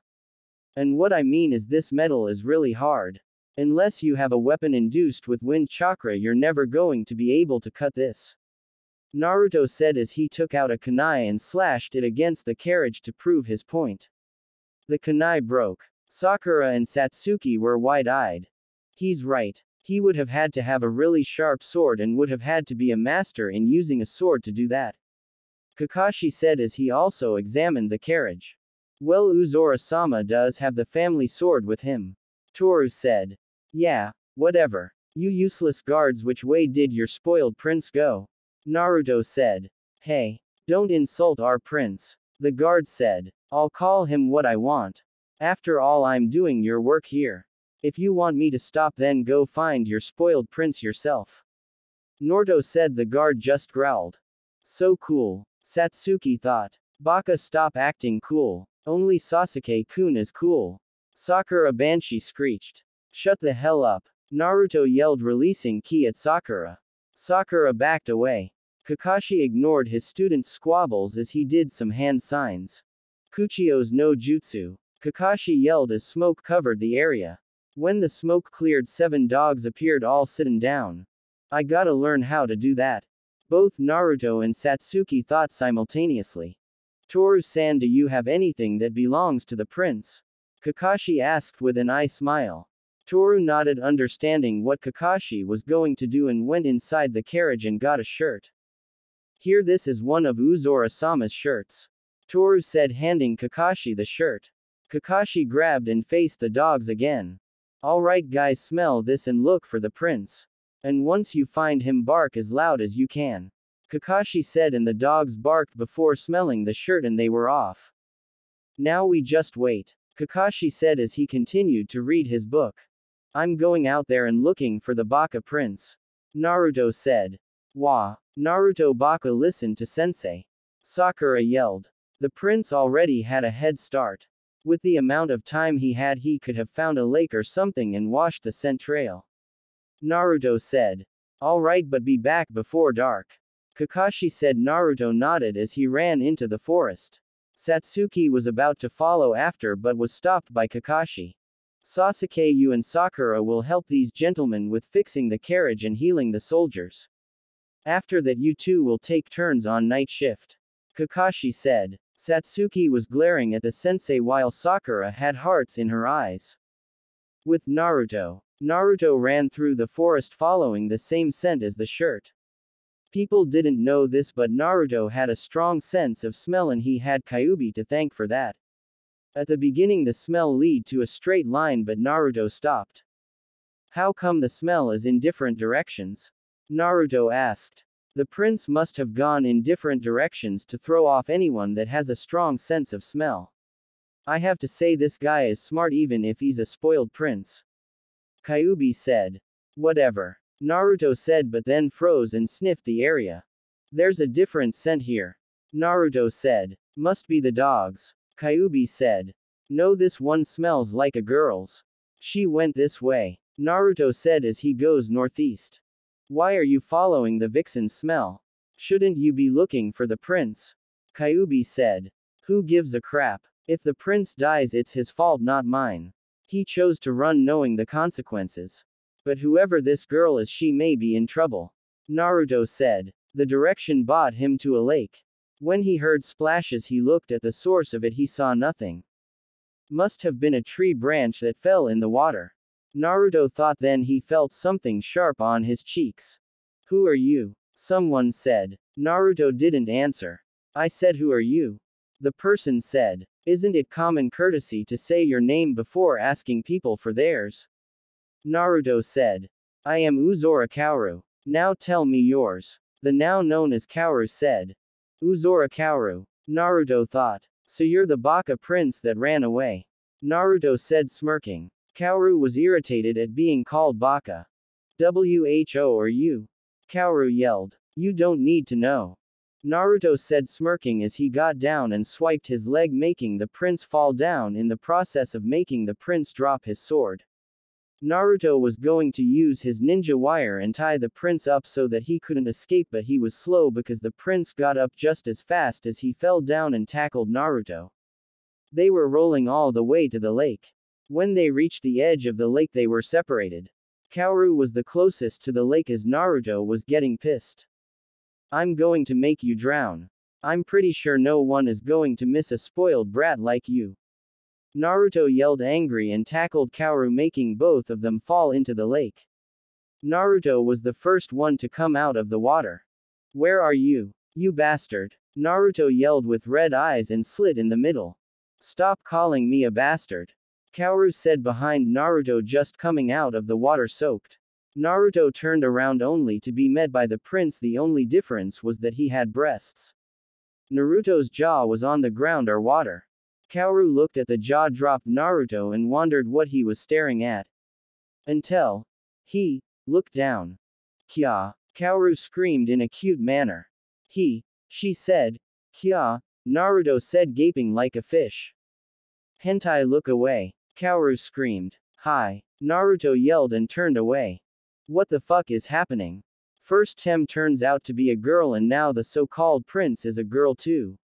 And what I mean is this metal is really hard. Unless you have a weapon induced with wind chakra, you're never going to be able to cut this. Naruto said as he took out a kunai and slashed it against the carriage to prove his point. The kunai broke. Sakura and Satsuki were wide-eyed. He's right. He would have had to have a really sharp sword and would have had to be a master in using a sword to do that. Kakashi said as he also examined the carriage. Well, Uzora-sama does have the family sword with him. Toru said. Yeah, whatever. You useless guards, which way did your spoiled prince go? Naruto said. Hey, don't insult our prince. The guard said. I'll call him what I want. After all, I'm doing your work here. If you want me to stop, then go find your spoiled prince yourself. Naruto said. The guard just growled. So cool. Satsuki thought. Baka, stop acting cool. Only Sasuke-kun is cool. Sakura Banshee screeched. Shut the hell up. Naruto yelled, releasing ki at Sakura. Sakura backed away. Kakashi ignored his student's squabbles as he did some hand signs. Kuchio's no jutsu. Kakashi yelled as smoke covered the area. When the smoke cleared, 7 dogs appeared, all sitting down. I gotta learn how to do that. Both Naruto and Satsuki thought simultaneously. Toru-san, do you have anything that belongs to the prince? Kakashi asked with an eye smile. Toru nodded, understanding what Kakashi was going to do, and went inside the carriage and got a shirt. Here, this is one of Uzora-sama's shirts. Toru said, handing Kakashi the shirt. Kakashi grabbed and faced the dogs again. Alright guys, smell this and look for the prince. And once you find him, bark as loud as you can. Kakashi said, and the dogs barked before smelling the shirt, and they were off. Now we just wait. Kakashi said as he continued to read his book. I'm going out there and looking for the Baka prince. Naruto said. Wah. Naruto, Baka, listen to sensei. Sakura yelled. The prince already had a head start. With the amount of time he had, he could have found a lake or something and washed the scent trail. Naruto said. Alright, but be back before dark. Kakashi said. Naruto nodded as he ran into the forest. Satsuki was about to follow after but was stopped by Kakashi. Sasuke, you and Sakura will help these gentlemen with fixing the carriage and healing the soldiers. After that you two will take turns on night shift. Kakashi said. Satsuki was glaring at the sensei while Sakura had hearts in her eyes. With Naruto. Naruto ran through the forest following the same scent as the shirt. People didn't know this, but Naruto had a strong sense of smell and he had Kyuubi to thank for that. At the beginning the smell led to a straight line, but Naruto stopped. How come the smell is in different directions? Naruto asked. The prince must have gone in different directions to throw off anyone that has a strong sense of smell. I have to say this guy is smart even if he's a spoiled prince. Kyuubi said. Whatever. Naruto said, but then froze and sniffed the area. There's a different scent here. Naruto said. Must be the dogs. Kyuubi said. No, this one smells like a girl's. She went this way. Naruto said as he goes northeast. Why are you following the vixen's smell? Shouldn't you be looking for the prince? Kyuubi said. Who gives a crap? If the prince dies it's his fault, not mine. He chose to run knowing the consequences. But whoever this girl is, she may be in trouble. Naruto said. The direction brought him to a lake. When he heard splashes he looked at the source of it, he saw nothing. Must have been a tree branch that fell in the water. Naruto thought, then he felt something sharp on his cheeks. Who are you? Someone said. Naruto didn't answer. I said, who are you? The person said. Isn't it common courtesy to say your name before asking people for theirs? Naruto said. I am Uzora Kaoru. Now tell me yours. The now known as Kaoru said. Uzora Kaoru. Naruto thought. So you're the Baka prince that ran away. Naruto said, smirking. Kaoru was irritated at being called Baka. Who are you? Kaoru yelled. You don't need to know. Naruto said, smirking as he got down and swiped his leg, making the prince fall down in the process of making the prince drop his sword. Naruto was going to use his ninja wire and tie the prince up so that he couldn't escape, but he was slow because the prince got up just as fast as he fell down and tackled Naruto. They were rolling all the way to the lake. When they reached the edge of the lake they were separated. Kaoru was the closest to the lake as Naruto was getting pissed. I'm going to make you drown. I'm pretty sure no one is going to miss a spoiled brat like you. Naruto yelled angry and tackled Kaoru, making both of them fall into the lake. Naruto was the first one to come out of the water. Where are you? You bastard. Naruto yelled with red eyes and slit in the middle. Stop calling me a bastard. Kaoru said behind Naruto, just coming out of the water soaked. Naruto turned around only to be met by the prince. The only difference was that he had breasts. Naruto's jaw was on the ground or water. Kaoru looked at the jaw-dropped Naruto and wondered what he was staring at. Until he looked down. Kya! Kaoru screamed in a cute manner. She said. Kya! Naruto said, gaping like a fish. Hentai, look away. Kaoru screamed. Hi! Naruto yelled and turned away. What the fuck is happening? First Tem turns out to be a girl and now the so-called prince is a girl too.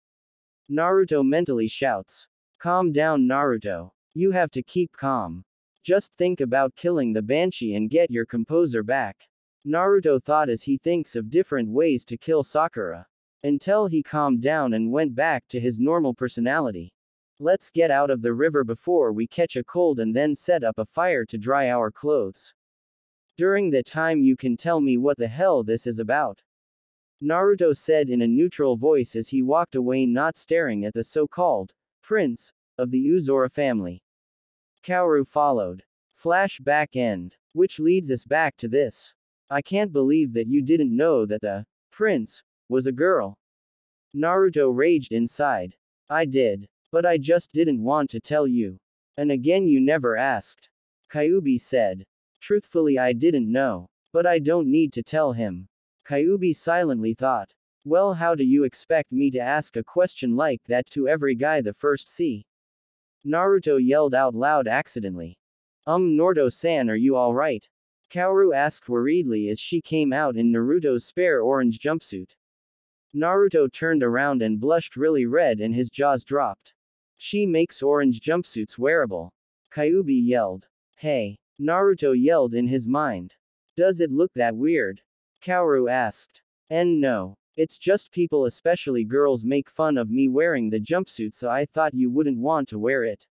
Naruto mentally shouts. Calm down, Naruto. You have to keep calm. Just think about killing the Banshee and get your composure back. Naruto thought as he thinks of different ways to kill Sakura. Until he calmed down and went back to his normal personality. Let's get out of the river before we catch a cold and then set up a fire to dry our clothes. During that time you can tell me what the hell this is about. Naruto said in a neutral voice as he walked away, not staring at the so-called prince of the Uzora family. Kaoru followed. Flashback end. Which leads us back to this. I can't believe that you didn't know that the prince was a girl. Naruto raged inside. I did. But I just didn't want to tell you. And again you never asked. Kyuubi said. Truthfully I didn't know. But I don't need to tell him. Kyuubi silently thought. Well, how do you expect me to ask a question like that to every guy the first see? Naruto yelled out loud accidentally. Naruto-san, are you alright? Kaoru asked worriedly as she came out in Naruto's spare orange jumpsuit. Naruto turned around and blushed really red and his jaws dropped. She makes orange jumpsuits wearable. Kyuubi yelled. Hey. Naruto yelled in his mind. Does it look that weird? Kaoru asked. And no. It's just people, especially girls, make fun of me wearing the jumpsuit, so I thought you wouldn't want to wear it.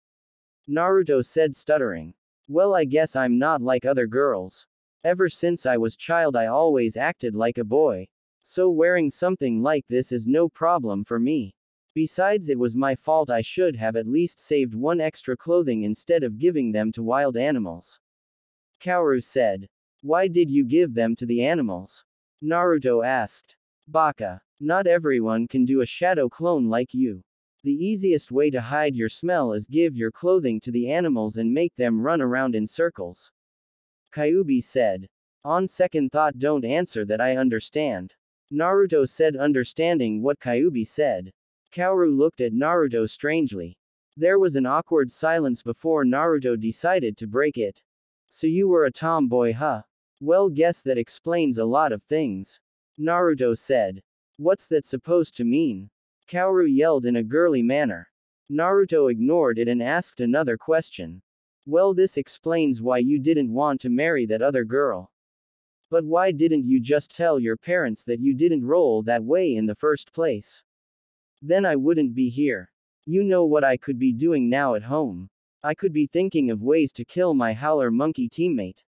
Naruto said, stuttering. Well, I guess I'm not like other girls. Ever since I was child I always acted like a boy. So wearing something like this is no problem for me. Besides, it was my fault. I should have at least saved one extra clothing instead of giving them to wild animals. Kaoru said. Why did you give them to the animals? Naruto asked. Baka. Not everyone can do a shadow clone like you. The easiest way to hide your smell is give your clothing to the animals and make them run around in circles. Kyuubi said. On second thought, don't answer that, I understand. Naruto said, understanding what Kyuubi said. Kaoru looked at Naruto strangely. There was an awkward silence before Naruto decided to break it. So you were a tomboy, huh? Well, guess that explains a lot of things. Naruto said. What's that supposed to mean? Kaoru yelled in a girly manner. Naruto ignored it and asked another question. Well, this explains why you didn't want to marry that other girl. But why didn't you just tell your parents that you didn't roll that way in the first place? Then I wouldn't be here. You know what I could be doing now at home? I could be thinking of ways to kill my howler monkey teammate.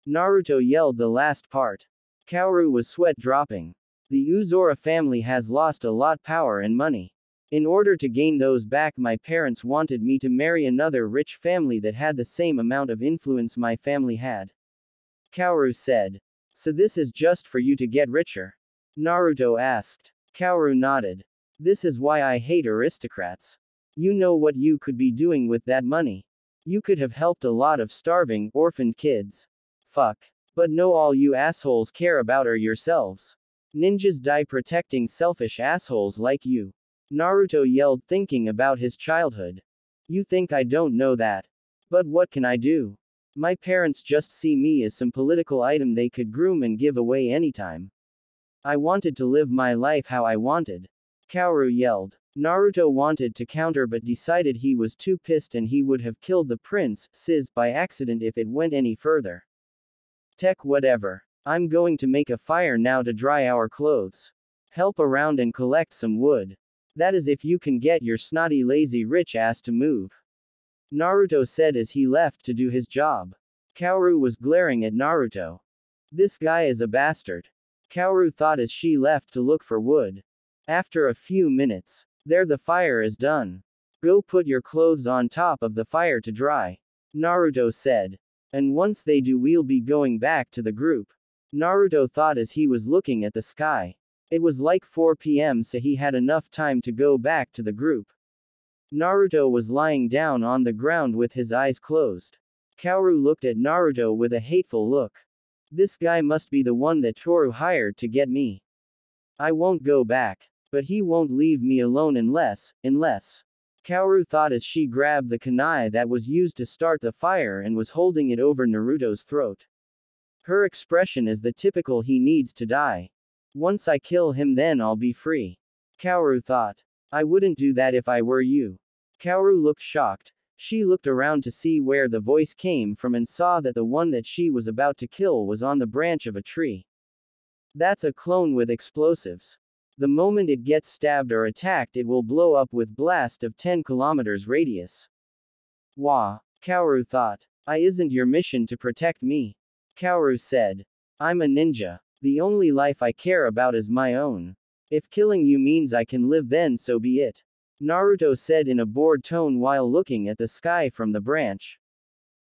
Naruto yelled the last part. Kaoru was sweat dropping. The Uzora family has lost a lot power and money. In order to gain those back, my parents wanted me to marry another rich family that had the same amount of influence my family had. Kaoru said. So this is just for you to get richer? Naruto asked. Kaoru nodded. This is why I hate aristocrats. You know what you could be doing with that money? You could have helped a lot of starving, orphaned kids. Fuck. But no, all you assholes care about are yourselves. Ninjas die protecting selfish assholes like you. Naruto yelled, thinking about his childhood. You think I don't know that? But what can I do? My parents just see me as some political item they could groom and give away anytime. I wanted to live my life how I wanted. Kaoru yelled. Naruto wanted to counter but decided he was too pissed and he would have killed the prince, by accident if it went any further. Tech whatever. I'm going to make a fire now to dry our clothes. Help around and collect some wood. That is if you can get your snotty lazy rich ass to move. Naruto said as he left to do his job. Kaoru was glaring at Naruto. This guy is a bastard. Kaoru thought as she left to look for wood. After a few minutes. There, the fire is done. Go put your clothes on top of the fire to dry. Naruto said. And once they do, we'll be going back to the group. Naruto thought as he was looking at the sky. It was like 4 p.m. so he had enough time to go back to the group. Naruto was lying down on the ground with his eyes closed. Kaoru looked at Naruto with a hateful look. This guy must be the one that Toru hired to get me. I won't go back. But he won't leave me alone unless. Kaoru thought as she grabbed the kunai that was used to start the fire and was holding it over Naruto's throat. Her expression is the typical he needs to die. Once I kill him, then I'll be free. Kaoru thought. I wouldn't do that if I were you. Kaoru looked shocked. She looked around to see where the voice came from and saw that the one that she was about to kill was on the branch of a tree. That's a clone with explosives. The moment it gets stabbed or attacked, it will blow up with blast of 10 kilometers radius. Wah, Kaoru thought. Isn't your mission to protect me? Kaoru said. I'm a ninja. The only life I care about is my own. If killing you means I can live, then so be it. Naruto said in a bored tone while looking at the sky from the branch.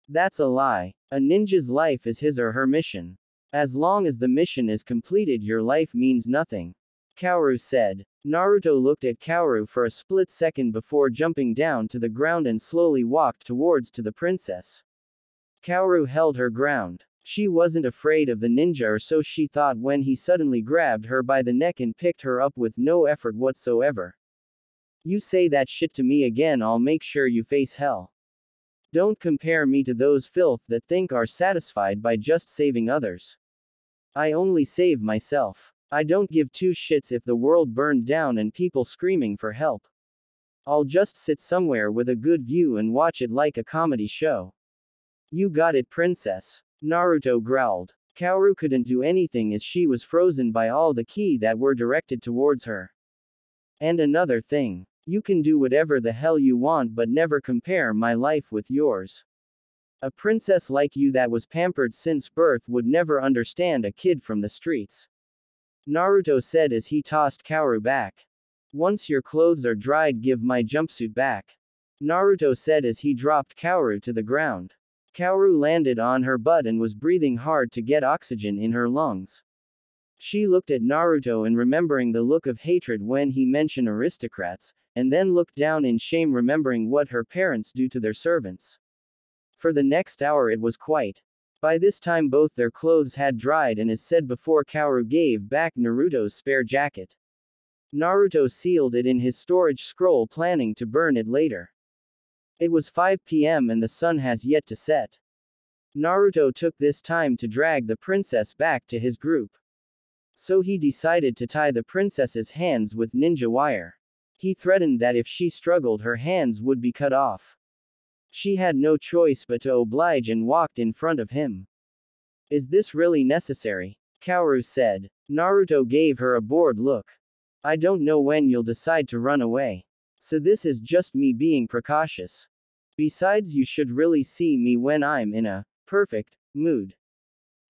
That's a lie. A ninja's life is his or her mission. As long as the mission is completed, your life means nothing. Kaoru said. Naruto looked at Kaoru for a split second before jumping down to the ground and slowly walked towards to the princess. Kaoru held her ground. She wasn't afraid of the ninja, or so she thought, when he suddenly grabbed her by the neck and picked her up with no effort whatsoever. You say that shit to me again, I'll make sure you face hell. Don't compare me to those filth that think are satisfied by just saving others. I only save myself. I don't give two shits if the world burned down and people screaming for help. I'll just sit somewhere with a good view and watch it like a comedy show. You got it, princess. Naruto growled. Kaoru couldn't do anything as she was frozen by all the ki that were directed towards her. And another thing. You can do whatever the hell you want but never compare my life with yours. A princess like you that was pampered since birth would never understand a kid from the streets. Naruto said as he tossed Kaoru back. Once your clothes are dried, give my jumpsuit back. Naruto said as he dropped Kaoru to the ground. Kaoru landed on her butt and was breathing hard to get oxygen in her lungs. She looked at Naruto and remembering the look of hatred when he mentioned aristocrats, and then looked down in shame remembering what her parents do to their servants. For the next hour it was quiet. By this time both their clothes had dried and as said before Kaoru gave back Naruto's spare jacket. Naruto sealed it in his storage scroll planning to burn it later. It was 5 p.m. and the sun has yet to set. Naruto took this time to drag the princess back to his group. So he decided to tie the princess's hands with ninja wire. He threatened that if she struggled her hands would be cut off. She had no choice but to oblige and walked in front of him. Is this really necessary? Kaoru said. Naruto gave her a bored look. I don't know when you'll decide to run away. So this is just me being precautious. Besides, you should really see me when I'm in a perfect mood.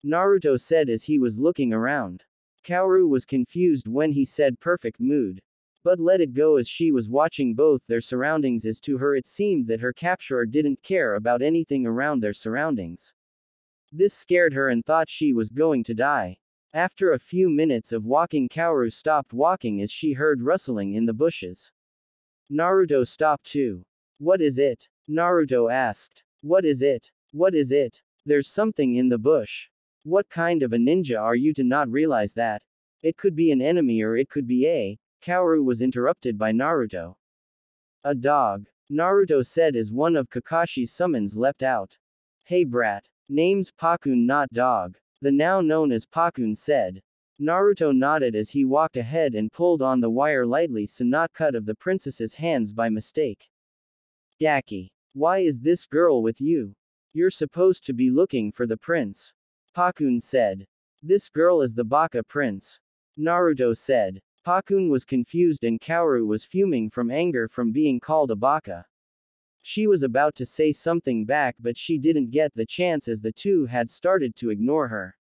Naruto said as he was looking around. Kaoru was confused when he said perfect mood. But let it go as she was watching both their surroundings as to her it seemed that her capturer didn't care about anything around their surroundings. This scared her and thought she was going to die. After a few minutes of walking Kaoru stopped walking as she heard rustling in the bushes. Naruto stopped too. What is it? Naruto asked. What is it? What is it? There's something in the bush. What kind of a ninja are you to not realize that? It could be an enemy or it could be a... Kaoru was interrupted by Naruto. A dog. Naruto said as one of Kakashi's summons leapt out. Hey brat. Name's Pakun not dog. The now known as Pakun said. Naruto nodded as he walked ahead and pulled on the wire lightly so not cut of the princess's hands by mistake. Gaki. Why is this girl with you? You're supposed to be looking for the prince. Pakun said. This girl is the Baka prince. Naruto said. Pakun was confused and Kaoru was fuming from anger from being called a baka. She was about to say something back but she didn't get the chance as the two had started to ignore her.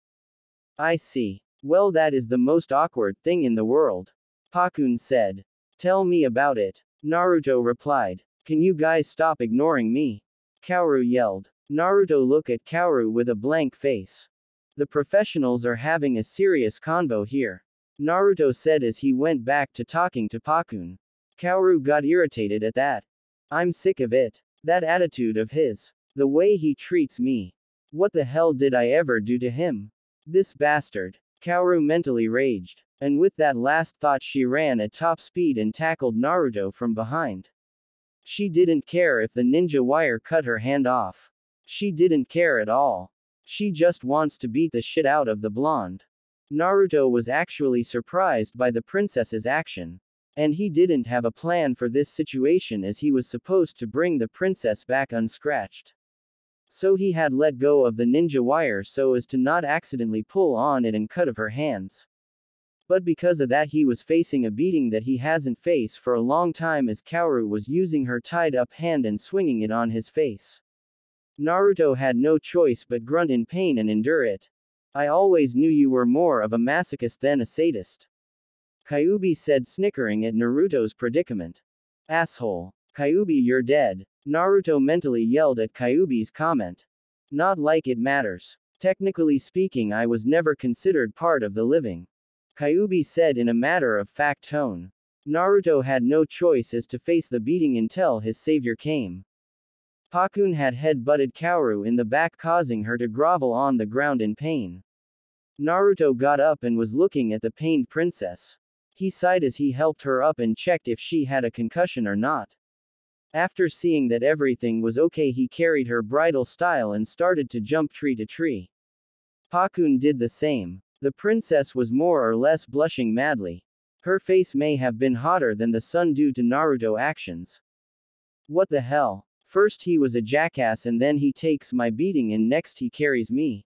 I see. Well, that is the most awkward thing in the world. Pakun said. Tell me about it. Naruto replied. Can you guys stop ignoring me? Kaoru yelled. Naruto looked at Kaoru with a blank face. The professionals are having a serious convo here. Naruto said as he went back to talking to Pakun. Kaoru got irritated at that. I'm sick of it. That attitude of his. The way he treats me. What the hell did I ever do to him? This bastard. Kaoru mentally raged. And with that last thought she ran at top speed and tackled Naruto from behind. She didn't care if the ninja wire cut her hand off. She didn't care at all. She just wants to beat the shit out of the blonde. Naruto was actually surprised by the princess's action. And he didn't have a plan for this situation as he was supposed to bring the princess back unscratched. So he had let go of the ninja wire so as to not accidentally pull on it and cut of her hands. But because of that he was facing a beating that he hasn't faced for a long time as Kaoru was using her tied up hand and swinging it on his face. Naruto had no choice but grunt in pain and endure it. I always knew you were more of a masochist than a sadist. Kyuubi said snickering at Naruto's predicament. Asshole. Kyuubi, you're dead. Naruto mentally yelled at Kyuubi's comment. Not like it matters. Technically speaking, I was never considered part of the living. Kyuubi said in a matter-of-fact tone. Naruto had no choice as to face the beating until his savior came. Pakun had head-butted Kaoru in the back causing her to grovel on the ground in pain. Naruto got up and was looking at the pained princess. He sighed as he helped her up and checked if she had a concussion or not. After seeing that everything was okay he carried her bridal style and started to jump tree to tree. Pakun did the same. The princess was more or less blushing madly. Her face may have been hotter than the sun due to Naruto actions. What the hell? First he was a jackass and then he takes my beating and next he carries me.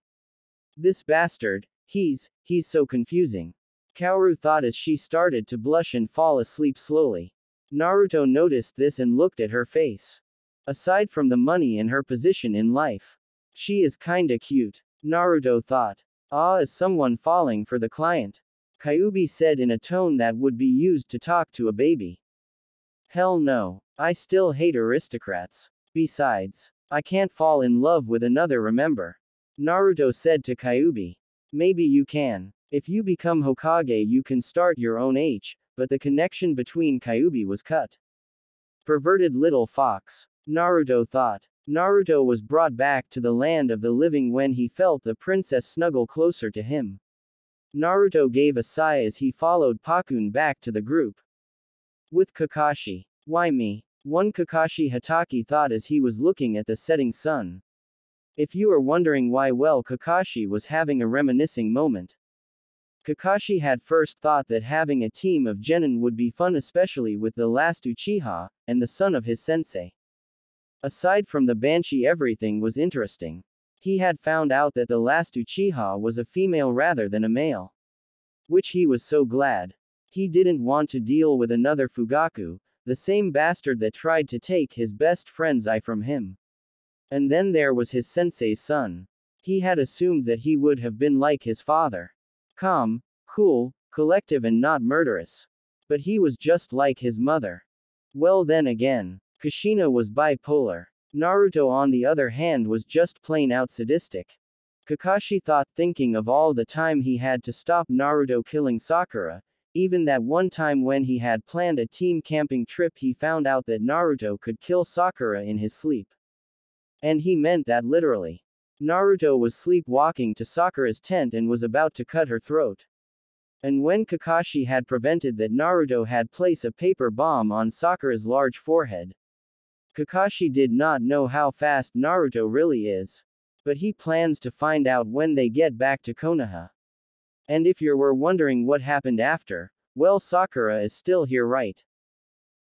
This bastard, he's so confusing. Kaoru thought as she started to blush and fall asleep slowly. Naruto noticed this and looked at her face. Aside from the money and her position in life, she is kinda cute. Naruto thought. Ah, is someone falling for the client? Kyuubi said in a tone that would be used to talk to a baby. Hell no. I still hate aristocrats. Besides, I can't fall in love with another, remember? Naruto said to Kyuubi. Maybe you can. If you become Hokage you can start your own H, but the connection between Kyuubi was cut. Perverted little fox. Naruto thought. Naruto was brought back to the land of the living when he felt the princess snuggle closer to him. Naruto gave a sigh as he followed Pakun back to the group. With Kakashi. Why me? One Kakashi Hatake thought as he was looking at the setting sun. If you are wondering why, well, Kakashi was having a reminiscing moment. Kakashi had first thought that having a team of genin would be fun, especially with the last Uchiha, and the son of his sensei. Aside from the Banshee, everything was interesting. He had found out that the last Uchiha was a female rather than a male. Which he was so glad. He didn't want to deal with another Fugaku, the same bastard that tried to take his best friend's eye from him. And then there was his sensei's son. He had assumed that he would have been like his father. Calm, cool, collective and not murderous. But he was just like his mother. Well then again, Kushina was bipolar. Naruto on the other hand was just plain out sadistic. Kakashi thought, thinking of all the time he had to stop Naruto killing Sakura. Even that one time when he had planned a team camping trip, he found out that Naruto could kill Sakura in his sleep. And he meant that literally. Naruto was sleepwalking to Sakura's tent and was about to cut her throat. And when Kakashi had prevented that, Naruto had placed a paper bomb on Sakura's large forehead. Kakashi did not know how fast Naruto really is. But he plans to find out when they get back to Konoha. And if you were wondering what happened after, well, Sakura is still here, right?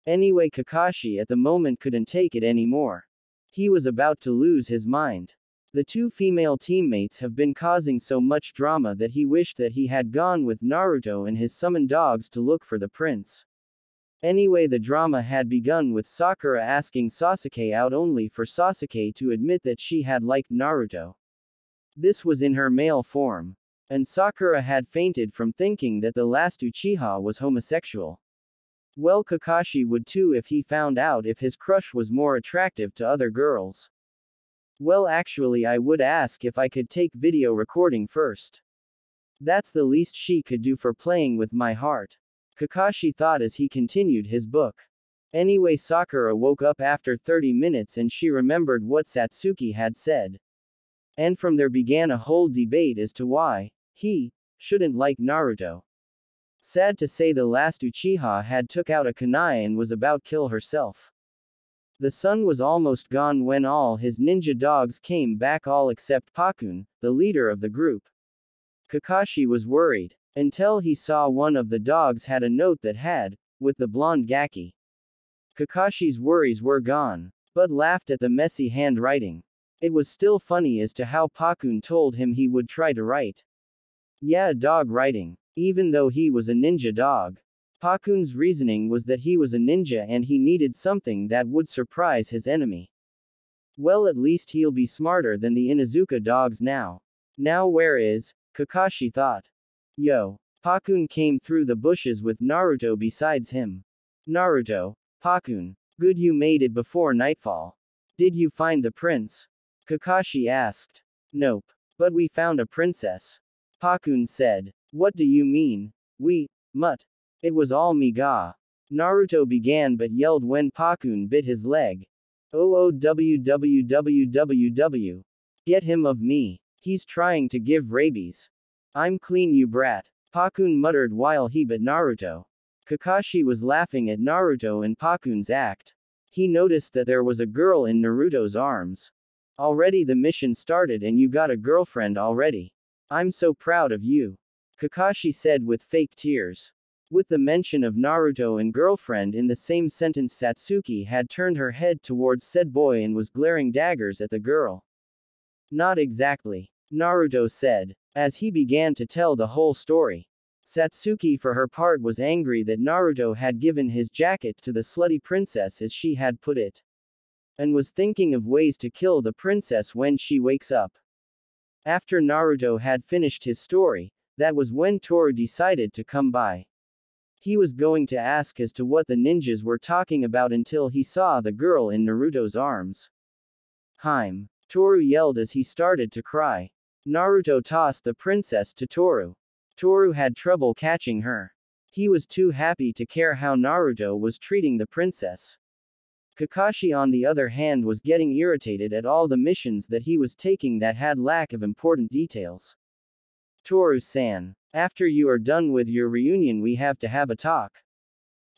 Anyway, Kakashi at the moment couldn't take it anymore. He was about to lose his mind. The two female teammates have been causing so much drama that he wished that he had gone with Naruto and his summoned dogs to look for the prince. Anyway, the drama had begun with Sakura asking Sasuke out only for Sasuke to admit that she had liked Naruto. This was in her male form. And Sakura had fainted from thinking that the last Uchiha was homosexual. Well, Kakashi would too if he found out if his crush was more attractive to other girls. Well, actually I would ask if I could take video recording first. That's the least she could do for playing with my heart. Kakashi thought as he continued his book. Anyway, Sakura woke up after 30 minutes and she remembered what Satsuki had said. And from there began a whole debate as to why he shouldn't like Naruto. Sad to say, the last Uchiha had took out a kunai and was about kill herself. The sun was almost gone when all his ninja dogs came back, all except Pakun, the leader of the group. Kakashi was worried, until he saw one of the dogs had a note that had, with the blonde Gaki. Kakashi's worries were gone, but laughed at the messy handwriting. It was still funny as to how Pakun told him he would try to write. Yeah, dog writing. Even though he was a ninja dog. Pakun's reasoning was that he was a ninja and he needed something that would surprise his enemy. Well, at least he'll be smarter than the Inuzuka dogs now. Now where is Kakashi thought. Yo. Pakun came through the bushes with Naruto besides him. Naruto. Pakun. Good, you made it before nightfall. Did you find the prince? Kakashi asked. Nope. But we found a princess. Pakun said. What do you mean? Mutt. It was all me ga. Naruto began but yelled when Pakun bit his leg. OOWWWWW. Get him of me. He's trying to give rabies. I'm clean, you brat. Pakun muttered while he bit Naruto. Kakashi was laughing at Naruto and Pakun's act. He noticed that there was a girl in Naruto's arms. Already the mission started and you got a girlfriend already. I'm so proud of you. Kakashi said with fake tears. With the mention of Naruto and girlfriend in the same sentence, Satsuki had turned her head towards said boy and was glaring daggers at the girl. Not exactly, Naruto said, as he began to tell the whole story. Satsuki for her part was angry that Naruto had given his jacket to the slutty princess as she had put it. And was thinking of ways to kill the princess when she wakes up. After Naruto had finished his story, that was when Toru decided to come by. He was going to ask as to what the ninjas were talking about until he saw the girl in Naruto's arms. Heim! Toru yelled as he started to cry. Naruto tossed the princess to Toru. Toru had trouble catching her. He was too happy to care how Naruto was treating the princess. Kakashi on the other hand was getting irritated at all the missions that he was taking that had lack of important details. Toru-san, after you are done with your reunion we have to have a talk.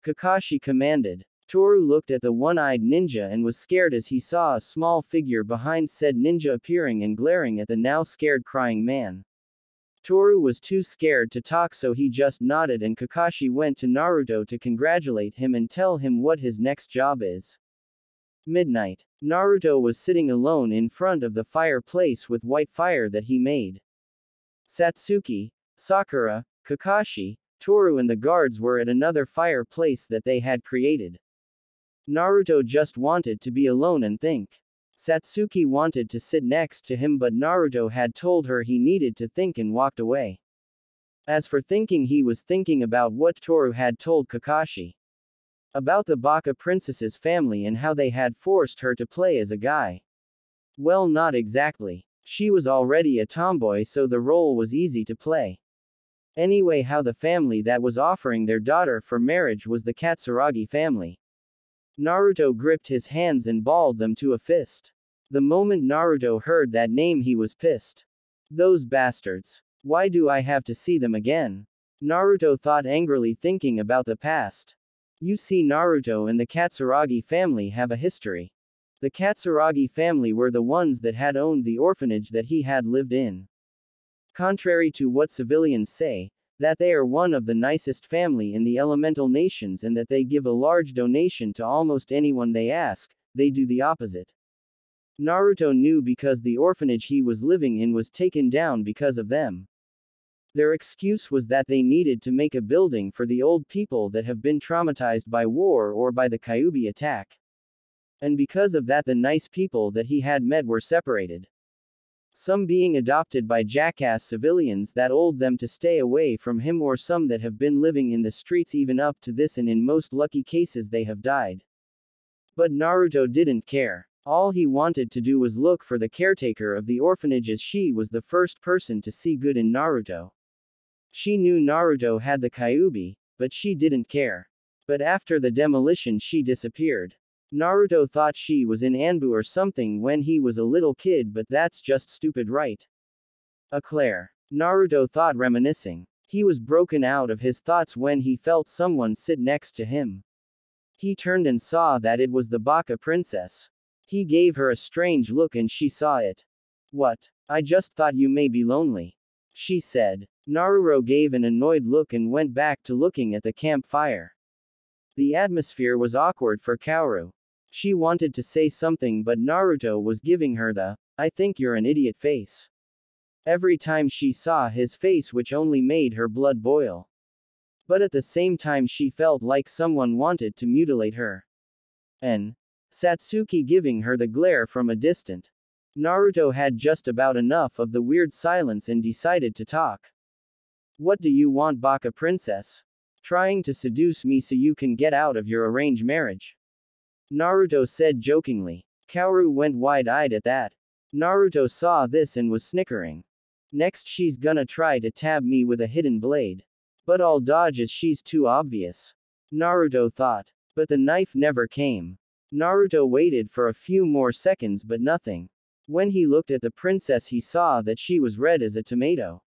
Kakashi commanded. Toru looked at the one-eyed ninja and was scared as he saw a small figure behind said ninja appearing and glaring at the now scared crying man. Toru was too scared to talk, so he just nodded and Kakashi went to Naruto to congratulate him and tell him what his next job is. Midnight. Naruto was sitting alone in front of the fireplace with white fire that he made. Satsuki, Sakura, Kakashi, Toru and the guards were at another fireplace that they had created. Naruto just wanted to be alone and think. Satsuki wanted to sit next to him, but Naruto had told her he needed to think and walked away. As for thinking, he was thinking about what Toru had told Kakashi. About the Baka princess's family and how they had forced her to play as a guy. Well, not exactly. She was already a tomboy, so the role was easy to play. Anyway, how the family that was offering their daughter for marriage was the Katsuragi family. Naruto gripped his hands and balled them to a fist. The moment Naruto heard that name he was pissed. Those bastards. Why do I have to see them again? Naruto thought angrily, thinking about the past. You see, Naruto and the Katsuragi family have a history. The Katsuragi family were the ones that had owned the orphanage that he had lived in. Contrary to what civilians say, that they are one of the nicest family in the elemental nations and that they give a large donation to almost anyone they ask, they do the opposite. Naruto knew because the orphanage he was living in was taken down because of them. Their excuse was that they needed to make a building for the old people that have been traumatized by war or by the Kyuubi attack. And because of that, the nice people that he had met were separated. Some being adopted by jackass civilians that told them to stay away from him, or some that have been living in the streets even up to this, and in most lucky cases they have died. But Naruto didn't care. All he wanted to do was look for the caretaker of the orphanage, as she was the first person to see good in Naruto. She knew Naruto had the Kyuubi, but she didn't care. But after the demolition she disappeared. Naruto thought she was in Anbu or something when he was a little kid, but that's just stupid, right? Claire. Naruto thought, reminiscing. He was broken out of his thoughts when he felt someone sit next to him. He turned and saw that it was the Baka princess. He gave her a strange look and she saw it. What? I just thought you may be lonely, she said. Naruto gave an annoyed look and went back to looking at the campfire. The atmosphere was awkward for Kaoru. She wanted to say something, but Naruto was giving her the, I think you're an idiot face. Every time she saw his face, which only made her blood boil. But at the same time she felt like someone wanted to mutilate her. And Satsuki giving her the glare from a distance. Naruto had just about enough of the weird silence and decided to talk. What do you want, Baka princess? Trying to seduce me so you can get out of your arranged marriage? Naruto said jokingly. Kaoru went wide-eyed at that. Naruto saw this and was snickering. Next she's gonna try to stab me with a hidden blade. But I'll dodge as she's too obvious. Naruto thought. But the knife never came. Naruto waited for a few more seconds, but nothing. When he looked at the princess he saw that she was red as a tomato.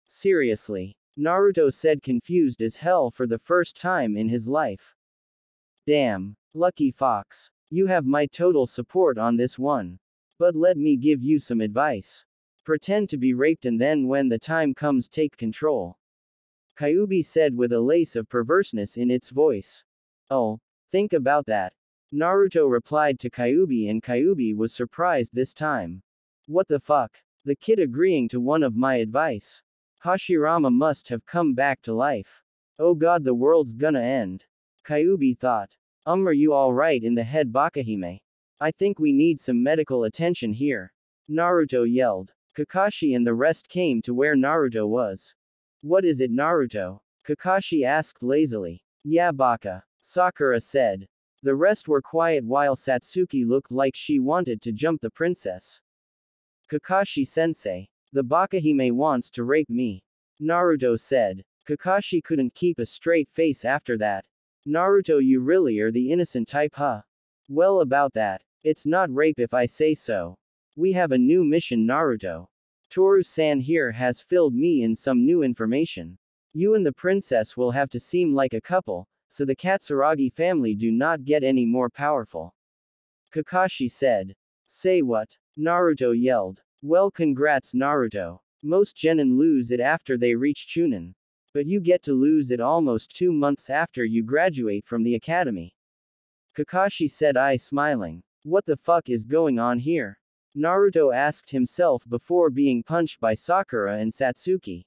Seriously? Naruto said, confused as hell for the first time in his life. Damn. Lucky fox. You have my total support on this one. But let me give you some advice. Pretend to be raped and then when the time comes take control. Kyuubi said with a lace of perverseness in its voice. Oh, think about that. Naruto replied to Kyuubi and Kyuubi was surprised this time. What the fuck? The kid agreeing to one of my advice. Hashirama must have come back to life. Oh god, the world's gonna end. Kyuubi thought. Are you alright in the head, Bakahime? I think we need some medical attention here. Naruto yelled. Kakashi and the rest came to where Naruto was. What is it, Naruto? Kakashi asked lazily. Yeah, Baka. Sakura said. The rest were quiet while Satsuki looked like she wanted to jump the princess. Kakashi-sensei. The Bakahime wants to rape me. Naruto said. Kakashi couldn't keep a straight face after that. Naruto, you really are the innocent type, huh? Well, about that. It's not rape if I say so. We have a new mission, Naruto. Toru-san here has filled me in some new information. You and the princess will have to seem like a couple, so the Katsuragi family do not get any more powerful. Kakashi said. Say what? Naruto yelled. Well, congrats, Naruto. Most genin lose it after they reach Chunin. But you get to lose it almost 2 months after you graduate from the academy. Kakashi said, smiling. What the fuck is going on here? Naruto asked himself before being punched by Sakura and Satsuki.